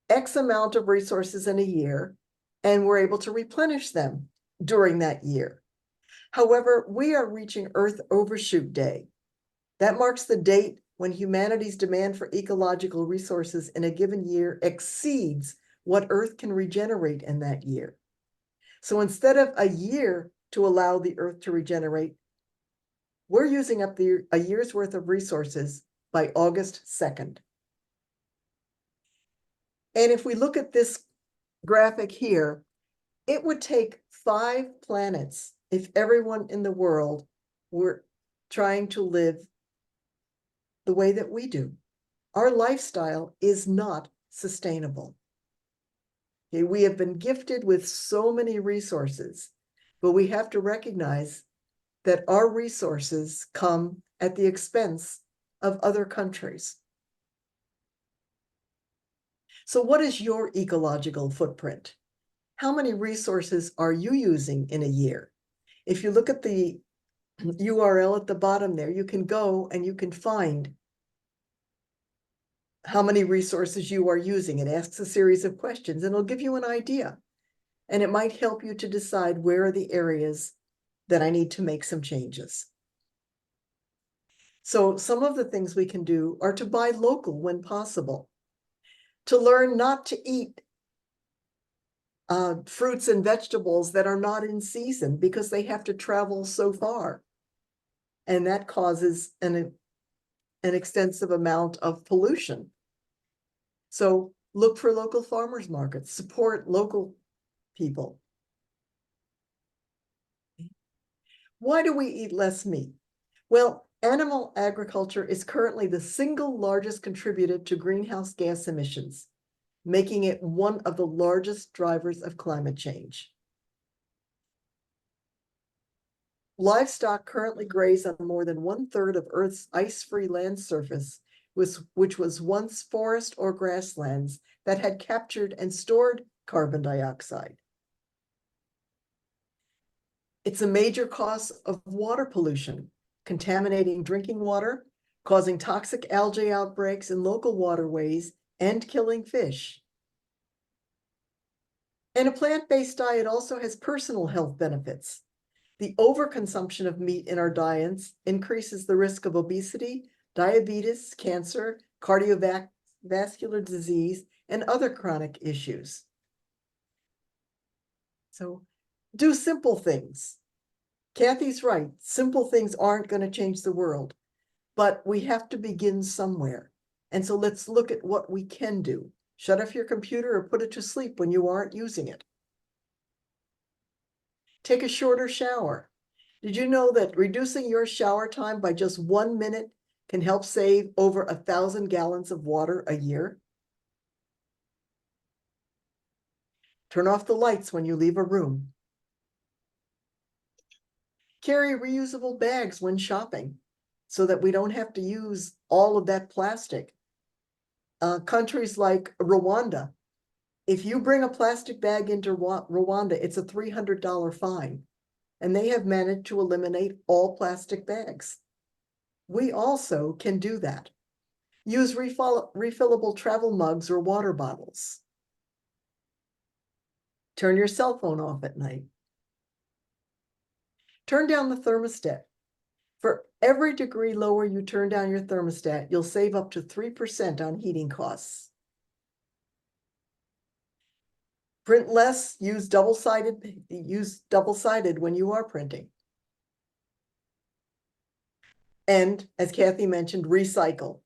X amount of resources in a year, and we're able to replenish them during that year. However, we are reaching Earth Overshoot Day. That marks the date when humanity's demand for ecological resources in a given year exceeds what Earth can regenerate in that year. So instead of a year to allow the Earth to regenerate, we're using up a year's worth of resources by August 2nd. And if we look at this graphic here, it would take 5 planets if everyone in the world were trying to live the way that we do. Our lifestyle is not sustainable. Okay, we have been gifted with so many resources, but we have to recognize that our resources come at the expense of other countries. So what is your ecological footprint? How many resources are you using in a year? If you look at the URL at the bottom there, you can go and you can find how many resources you are using. It asks a series of questions and it'll give you an idea. And it might help you to decide where are the areas that I need to make some changes. So some of the things we can do are to buy local when possible, to learn not to eat fruits and vegetables that are not in season because they have to travel so far. And that causes an extensive amount of pollution. So look for local farmers markets, support local people. Why do we eat less meat? Well, animal agriculture is currently the single largest contributor to greenhouse gas emissions, making it one of the largest drivers of climate change. Livestock currently graze on more than 1/3 of Earth's ice-free land surface, which was once forest or grasslands that had captured and stored carbon dioxide. It's a major cause of water pollution, contaminating drinking water, causing toxic algae outbreaks in local waterways, and killing fish. And a plant-based diet also has personal health benefits. The overconsumption of meat in our diets increases the risk of obesity, diabetes, cancer, cardiovascular disease, and other chronic issues. So do simple things. Kathy's right. Simple things aren't going to change the world, but we have to begin somewhere. And so let's look at what we can do. Shut off your computer or put it to sleep when you aren't using it. Take a shorter shower. Did you know that reducing your shower time by just 1 minute can help save over 1,000 gallons of water a year? Turn off the lights when you leave a room. Carry reusable bags when shopping so that we don't have to use all of that plastic. Countries like Rwanda, if you bring a plastic bag into Rwanda, it's a $300 fine, and they have managed to eliminate all plastic bags. We also can do that. Use refillable travel mugs or water bottles. Turn your cell phone off at night. Turn down the thermostat. For every degree lower you turn down your thermostat, you'll save up to 3% on heating costs. Print less, use double-sided when you are printing. And as Kathy mentioned, recycle.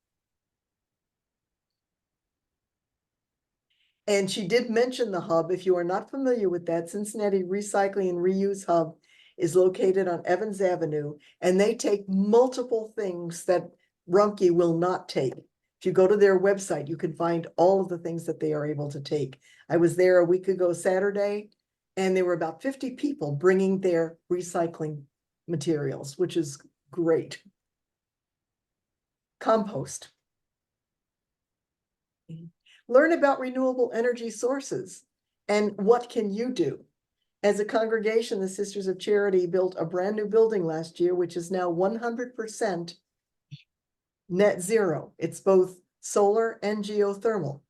And she did mention the hub. If you are not familiar with that, Cincinnati Recycling and Reuse Hub is located on Evans Avenue, and they take multiple things that Rumpke will not take. If you go to their website, you can find all of the things that they are able to take. I was there a week ago Saturday, and there were about 50 people bringing their recycling materials, which is great. Compost. Learn about renewable energy sources and what can you do. As a congregation, the Sisters of Charity built a brand new building last year, which is now 100% net zero. It's both solar and geothermal.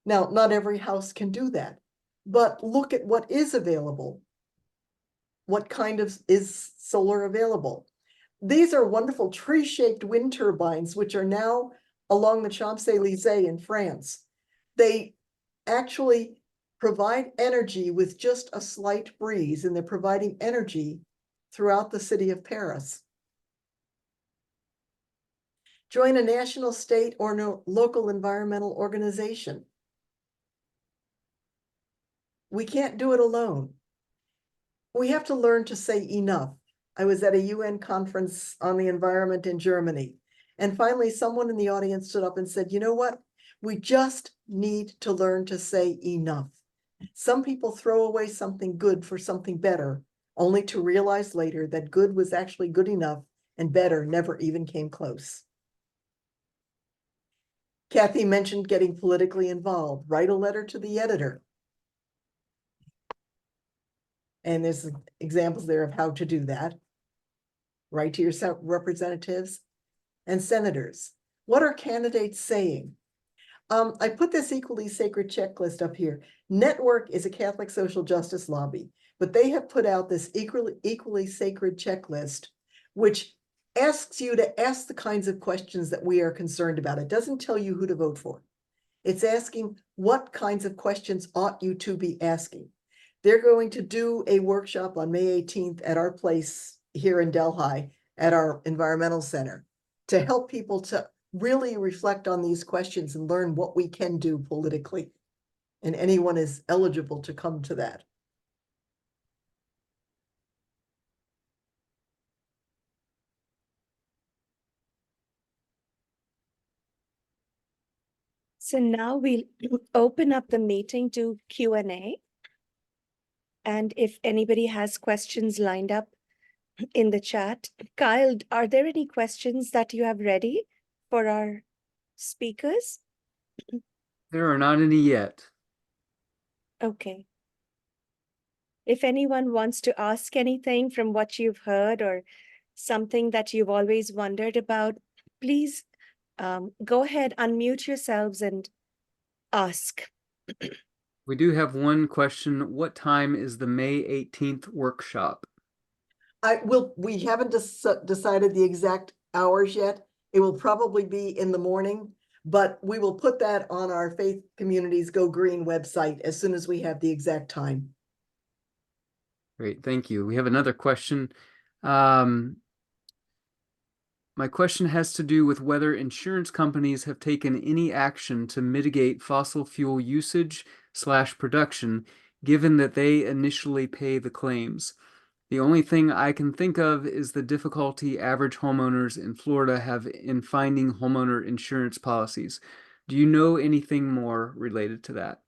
Now, not every house can do that, but look at what is available. What kind of is solar available? These are wonderful tree-shaped wind turbines, which are now along the Champs-Élysées in France. They actually provide energy with just a slight breeze, and they're providing energy throughout the city of Paris. Join a national, state, or local environmental organization. We can't do it alone. We have to learn to say enough. I was at a UN conference on the environment in Germany, and finally someone in the audience stood up and said, you know what? We just need to learn to say enough. Some people throw away something good for something better, only to realize later that good was actually good enough and better never even came close. Kathy mentioned getting politically involved. Write a letter to the editor. And there's examples there of how to do that. Write to your representatives and senators. What are candidates saying? I put this equally sacred checklist up here. Network is a Catholic social justice lobby, but they have put out this equally sacred checklist, which asks you to ask the kinds of questions that we are concerned about. It doesn't tell you who to vote for. It's asking what kinds of questions ought you to be asking. They're going to do a workshop on May 18th at our place here in Delhi at our environmental center to help people to really reflect on these questions and learn what we can do politically. And anyone is eligible to come to that. So now we'll open up the meeting to Q&A. And if anybody has questions lined up in the chat, Kyle, are there any questions that you have ready for our speakers? There are not any yet. Okay. If anyone wants to ask anything from what you've heard or something that you've always wondered about, please go ahead, unmute yourselves and ask. We do have one question. What time is the May 18th workshop? We haven't decided the exact hours yet. It will probably be in the morning, but we will put that on our Faith Communities Go Green website as soon as we have the exact time. Great, thank you. We have another question. My question has to do with whether insurance companies have taken any action to mitigate fossil fuel usage/production, given that they initially pay the claims. The only thing I can think of is the difficulty average homeowners in Florida have in finding homeowner insurance policies. Do you know anything more related to that?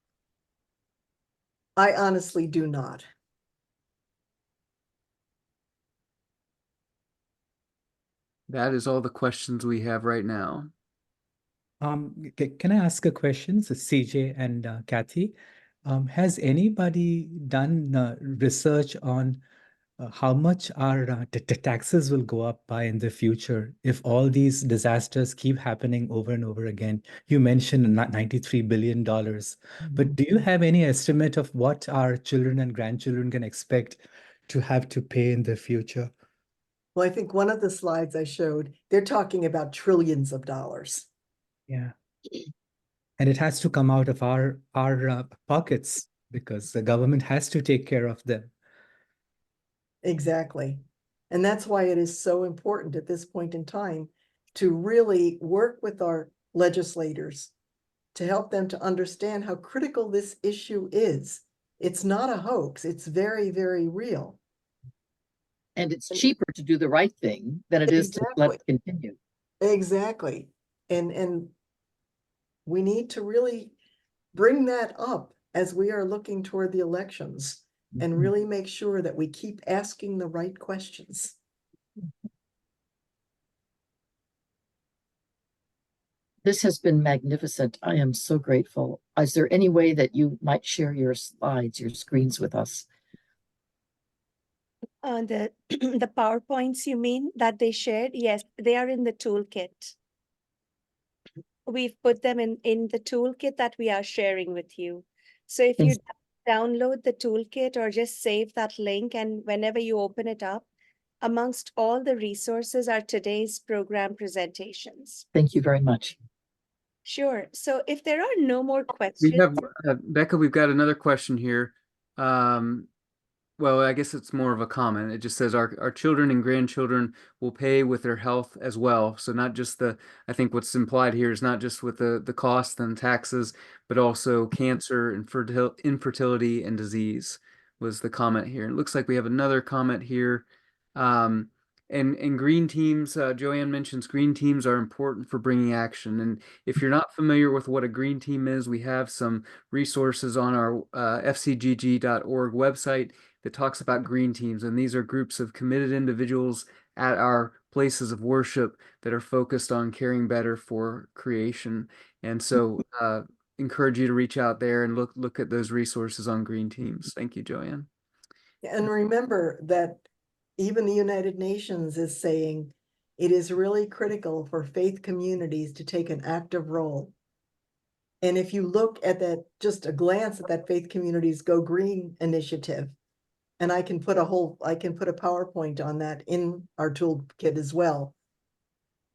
I honestly do not. That is all the questions we have right now. Can I ask a question? So CJ and Kathy, has anybody done research on how much our taxes will go up by in the future if all these disasters keep happening over and over again? You mentioned $93 billion, but do you have any estimate of what our children and grandchildren can expect to have to pay in the future? Well, I think one of the slides I showed, they're talking about trillions of dollars. Yeah. And it has to come out of our pockets because the government has to take care of them. Exactly. And that's why it is so important at this point in time to really work with our legislators to help them to understand how critical this issue is. It's not a hoax. It's very, very real. And it's cheaper to do the right thing than it is to let it continue. Exactly. And we need to really bring that up as we are looking toward the elections and really make sure that we keep asking the right questions. This has been magnificent. I am so grateful. Is there any way that you might share your slides, your screens with us? The the PowerPoints you mean that they shared? Yes, they are in the toolkit. We've put them in the toolkit that we are sharing with you. So if you download the toolkit or just save that link, and whenever you open it up, amongst all the resources are today's program presentations. Thank you very much. Sure. So if there are no more We questions. have, Becca, we've got another question here. Well, I guess it's more of a comment. It just says our children and grandchildren will pay with their health as well. So not just I think what's implied here is not just with the cost and taxes, but also cancer, infertility, and disease was the comment here. It looks like we have another comment here. And green teams, Joanne mentions green teams are important for bringing action. And if you're not familiar with what a green team is, we have some resources on our fcgg.org website that talks about green teams. And these are groups of committed individuals at our places of worship that are focused on caring better for creation. And so encourage you to reach out there and look at those resources on green teams. Thank you, Joanne. And remember that even the United Nations is saying it is really critical for faith communities to take an active role. And if you look at that, just a glance at that Faith Communities Go Green initiative, and I can put a PowerPoint on that in our toolkit as well.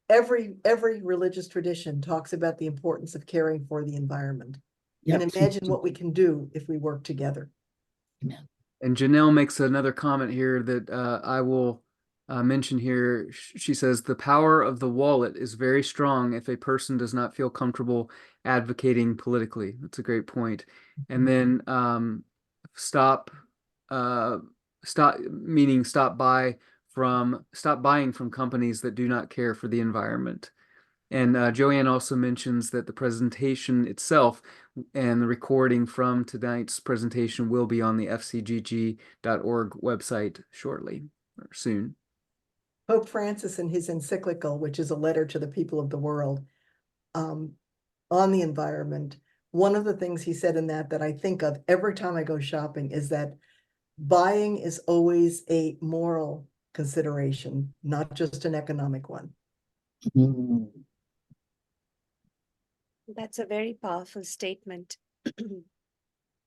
Every religious tradition talks about the importance of caring for the environment. Yep. And imagine what we can do if we work together. Amen. And Janelle makes another comment here that I will mention here. She says, the power of the wallet is very strong if a person does not feel comfortable advocating politically. That's a great point. And then stop buying from companies that do not care for the environment. And Joanne also mentions that the presentation itself and the recording from tonight's presentation will be on the fcgg.org website shortly or soon. Pope Francis, in his encyclical, which is a letter to the people of the world, on the environment, one of the things he said in that I think of every time I go shopping is that buying is always a moral consideration, not just an economic one. Mm. That's a very powerful statement.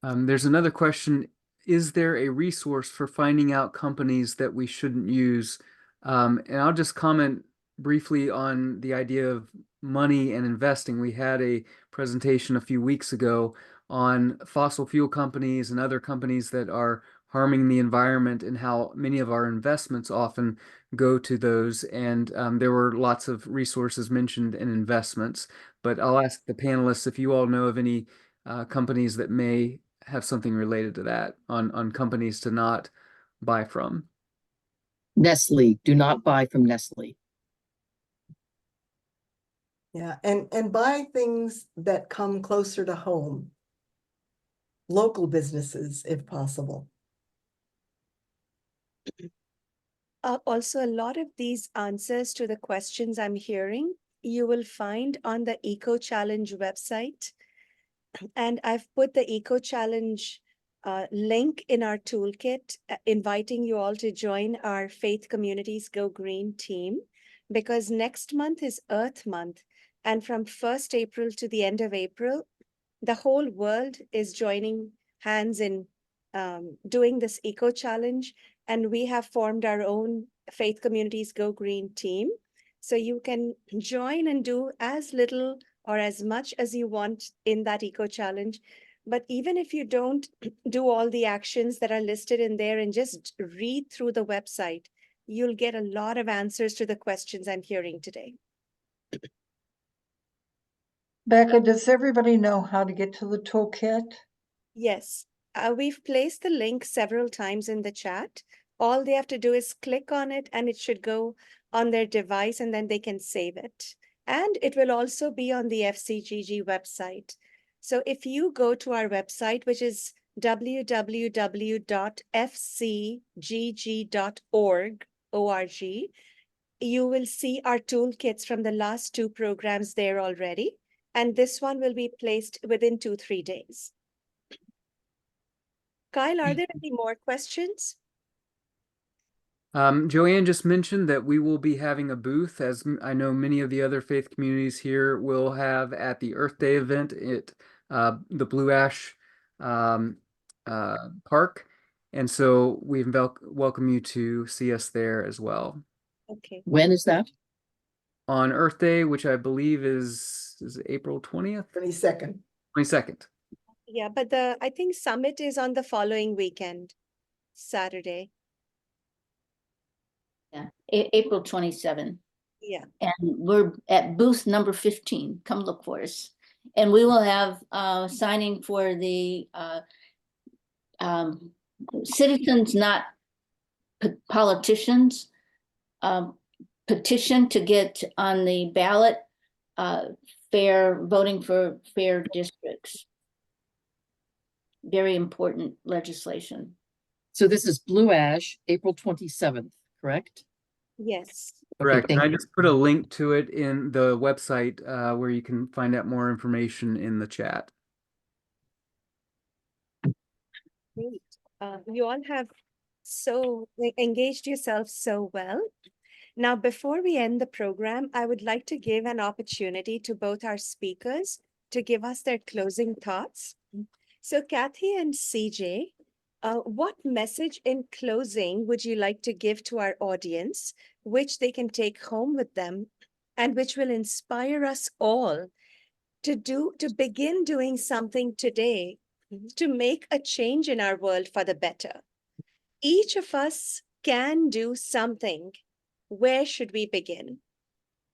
There's another question. Is there a resource for finding out companies that we shouldn't use? And I'll just comment briefly on the idea of money and investing. We had a presentation a few weeks ago on fossil fuel companies and other companies that are harming the environment and how many of our investments often go to those. And there were lots of resources mentioned in investments. But I'll ask the panelists if you all know of any companies that may have something related to that on companies to not buy from. Nestle, do not buy from Nestle. Yeah, and buy things that come closer to home. Local businesses, if possible. Also, a lot of these answers to the questions I'm hearing, you will find on the Eco Challenge website. And I've put the Eco Challenge link in our toolkit, inviting you all to join our Faith Communities Go Green team, because next month is Earth Month. And from 1st April to the end of April, the whole world is joining hands in doing this Eco Challenge. And we have formed our own Faith Communities Go Green team. So you can join and do as little or as much as you want in that Eco Challenge. But even if you don't do all the actions that are listed in there and just read through the website, you'll get a lot of answers to the questions I'm hearing today. Becca, does everybody know how to get to the toolkit? Yes, we've placed the link several times in the chat. All they have to do is click on it and it should go on their device and then they can save it. And it will also be on the FCGG website. So if you go to our website, which is www.fcgg.org, you will see our toolkits from the last 2 programs there already. And this one will be placed within 2-3 days. Kyle, are there any more questions? Joanne just mentioned that we will be having a booth, as I know many of the other faith communities here will have at the Earth Day event at the Blue Ash Park. And so we welcome you to see us there as well. Okay. When is that? On Earth Day, which I believe is April 20th? 22nd. 22nd. Yeah, but I think summit is on the following weekend, Saturday. Yeah, April 27. Yeah. And we're at booth number 15. Come look for us. And we will have signing for the citizens, not politicians, petition to get on the ballot voting for fair districts. Very important legislation. So this is Blue Ash, April 27th, correct? Yes. Correct. Okay, And I thank you. just put a link to it in the website where you can find out more information in the chat. Great. You all have so engaged yourselves so well. Now, before we end the program, I would like to give an opportunity to both our speakers to give us their closing thoughts. So Kathy and CJ, what message in closing would you like to give to our audience, which they can take home with them and which will inspire us all to begin doing something today to make a change in our world for the better? Each of us can do something. Where should we begin?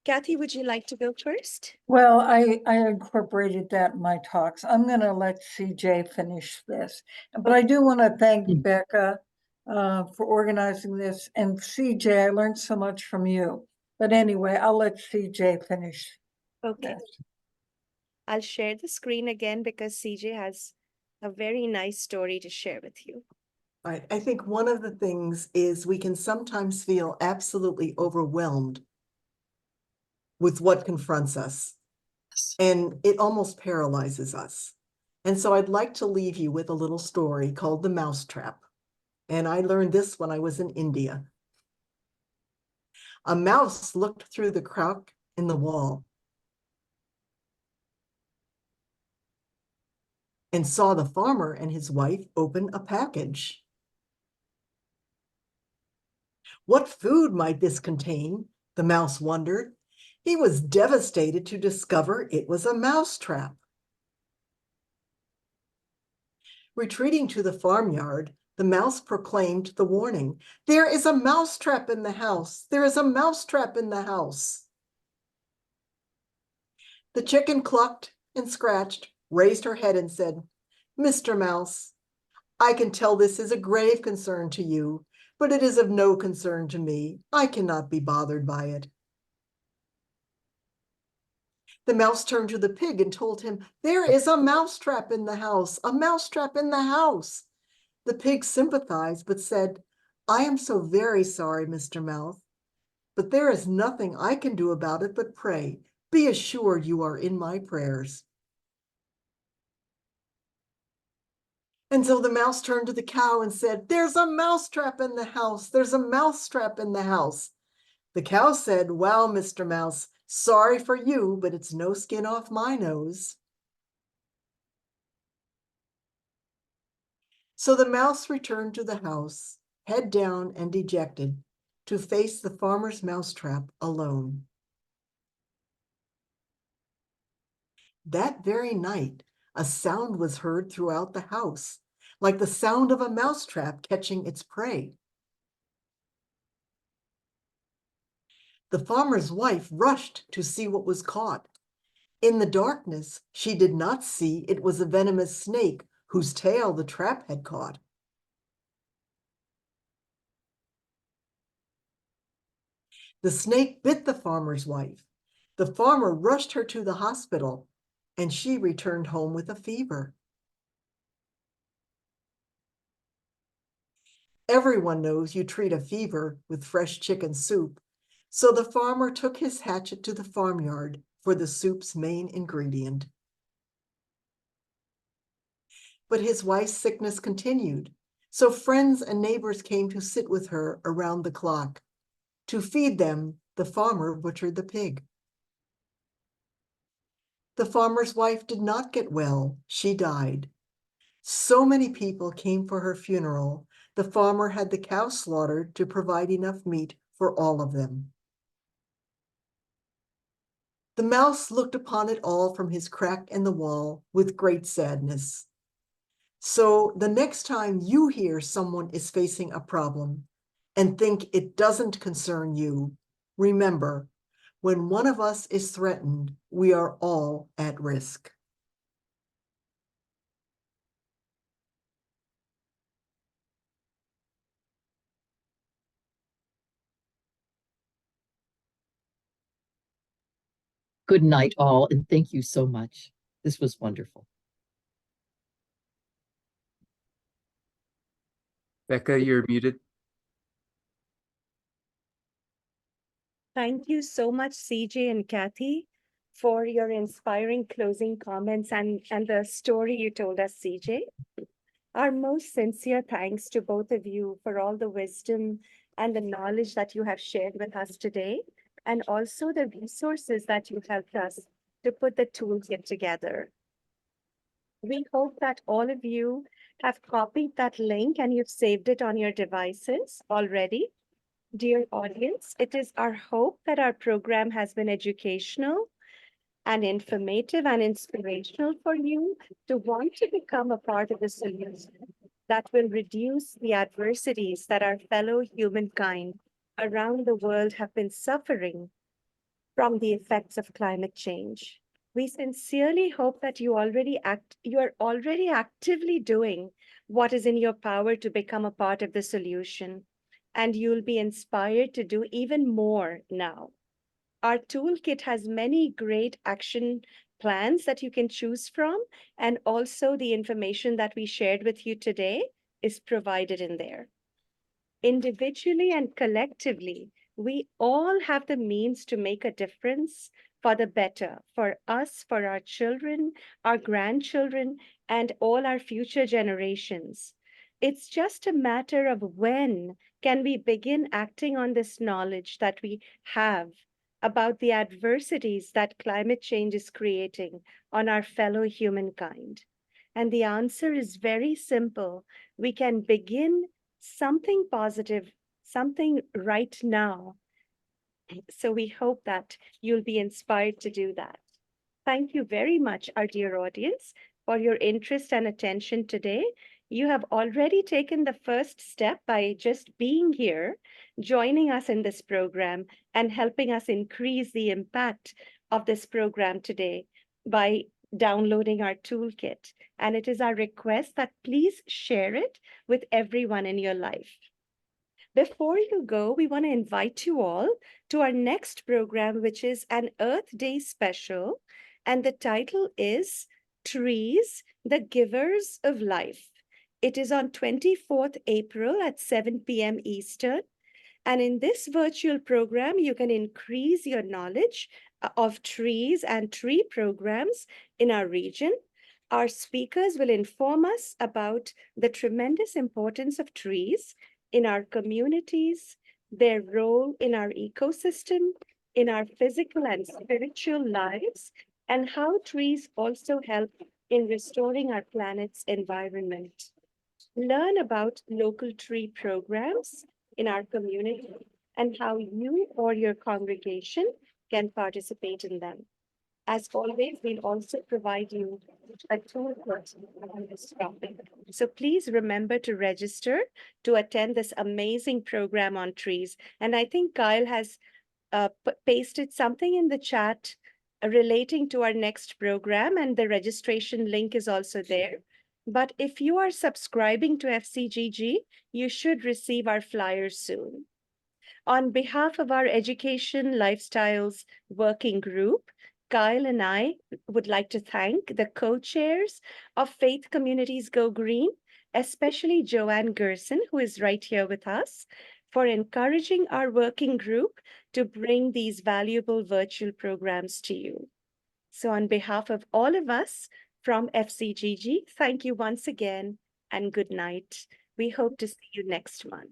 Kathy, would you like to go first? Well, I incorporated that in my talks. I'm going to let CJ finish this. But I do want to thank Becca for organizing this. And CJ, I learned so much from you. But anyway, I'll let CJ finish. Okay. I'll share the screen again because CJ has a very nice story to share with you. Right. I think one of the things is we can sometimes feel absolutely overwhelmed with what confronts us, and it almost paralyzes us. And so I'd like to leave you with a little story called The Mousetrap. And I learned this when I was in India. A mouse looked through the crack in the wall and saw the farmer and his wife open a package. What food might this contain? The mouse wondered. He was devastated to discover it was a mousetrap. Retreating to the farmyard, the mouse proclaimed the warning. There is a mousetrap in the house. There is a mousetrap in the house. The chicken clucked and scratched, raised her head and said, Mr. Mouse, I can tell this is a grave concern to you, but it is of no concern to me. I cannot be bothered by it. The mouse turned to the pig and told him, there is a mousetrap in the house, a mousetrap in the house. The pig sympathized, but said, I am so very sorry, Mr. Mouse, but there is nothing I can do about it but pray. Be assured you are in my prayers. And so the mouse turned to the cow and said, there's a mousetrap in the house. There's a mousetrap in the house. The cow said, well, Mr. Mouse, sorry for you, but it's no skin off my nose. So the mouse returned to the house, head down and dejected, to face the farmer's mousetrap alone. That very night, a sound was heard throughout the house, like the sound of a mousetrap catching its prey. The farmer's wife rushed to see what was caught. In the darkness, she did not see it was a venomous snake whose tail the trap had caught. The snake bit the farmer's wife. The farmer rushed her to the hospital, and she returned home with a fever. Everyone knows you treat a fever with fresh chicken soup, so the farmer took his hatchet to the farmyard for the soup's main ingredient. But his wife's sickness continued, so friends and neighbors came to sit with her around the clock. To feed them, the farmer butchered the pig. The farmer's wife did not get well. She died. So many people came for her funeral, the farmer had the cow slaughtered to provide enough meat for all of them. The mouse looked upon it all from his crack in the wall with great sadness. So the next time you hear someone is facing a problem and think it doesn't concern you, remember, when one of us is threatened, we are all at risk. Good night, all, and thank you so much. This was wonderful. Becca, you're muted. Thank you so much, CJ and Kathy, for your inspiring closing comments and the story you told us, CJ. Our most sincere thanks to both of you for all the wisdom and the knowledge that you have shared with us today, and also the resources that you helped us to put the toolkit together. We hope that all of you have copied that link and you've saved it on your devices already. Dear audience, it is our hope that our program has been educational and informative and inspirational for you to want to become a part of the solution that will reduce the adversities that our fellow humankind around the world have been suffering from the effects of climate change. We sincerely hope that you are already actively doing what is in your power to become a part of the solution, and you'll be inspired to do even more now. Our toolkit has many great action plans that you can choose from, and also the information that we shared with you today is provided in there. Individually and collectively, we all have the means to make a difference for the better, for us, for our children, our grandchildren, and all our future generations. It's just a matter of when can we begin acting on this knowledge that we have about the adversities that climate change is creating on our fellow humankind. And the answer is very simple. We can begin something positive, something right now. So we hope that you'll be inspired to do that. Thank you very much, our dear audience, for your interest and attention today. You have already taken the first step by just being here, joining us in this program, and helping us increase the impact of this program today by downloading our toolkit. And it is our request that please share it with everyone in your life. Before you go, we want to invite you all to our next program, which is an Earth Day special. And the title is Trees, the Givers of Life. It is on 24th April at 7 p.m. Eastern. And in this virtual program, you can increase your knowledge of trees and tree programs in our region. Our speakers will inform us about the tremendous importance of trees in our communities, their role in our ecosystem, in our physical and spiritual lives, and how trees also help in restoring our planet's environment. Learn about local tree programs in our community and how you or your congregation can participate in them. As always, we'll also provide you a toolkit on this topic. So please remember to register to attend this amazing program on trees. And I think Kyle has pasted something in the chat relating to our next program, and the registration link is also there. But if you are subscribing to FCGG, you should receive our flyers soon. On behalf of our Education Lifestyles Working Group, Kyle and I would like to thank the co-chairs of Faith Communities Go Green, especially Joanne Gerson, who is right here with us, for encouraging our working group to bring these valuable virtual programs to you. So on behalf of all of us from FCGG, thank you once again and good night. We hope to see you next month.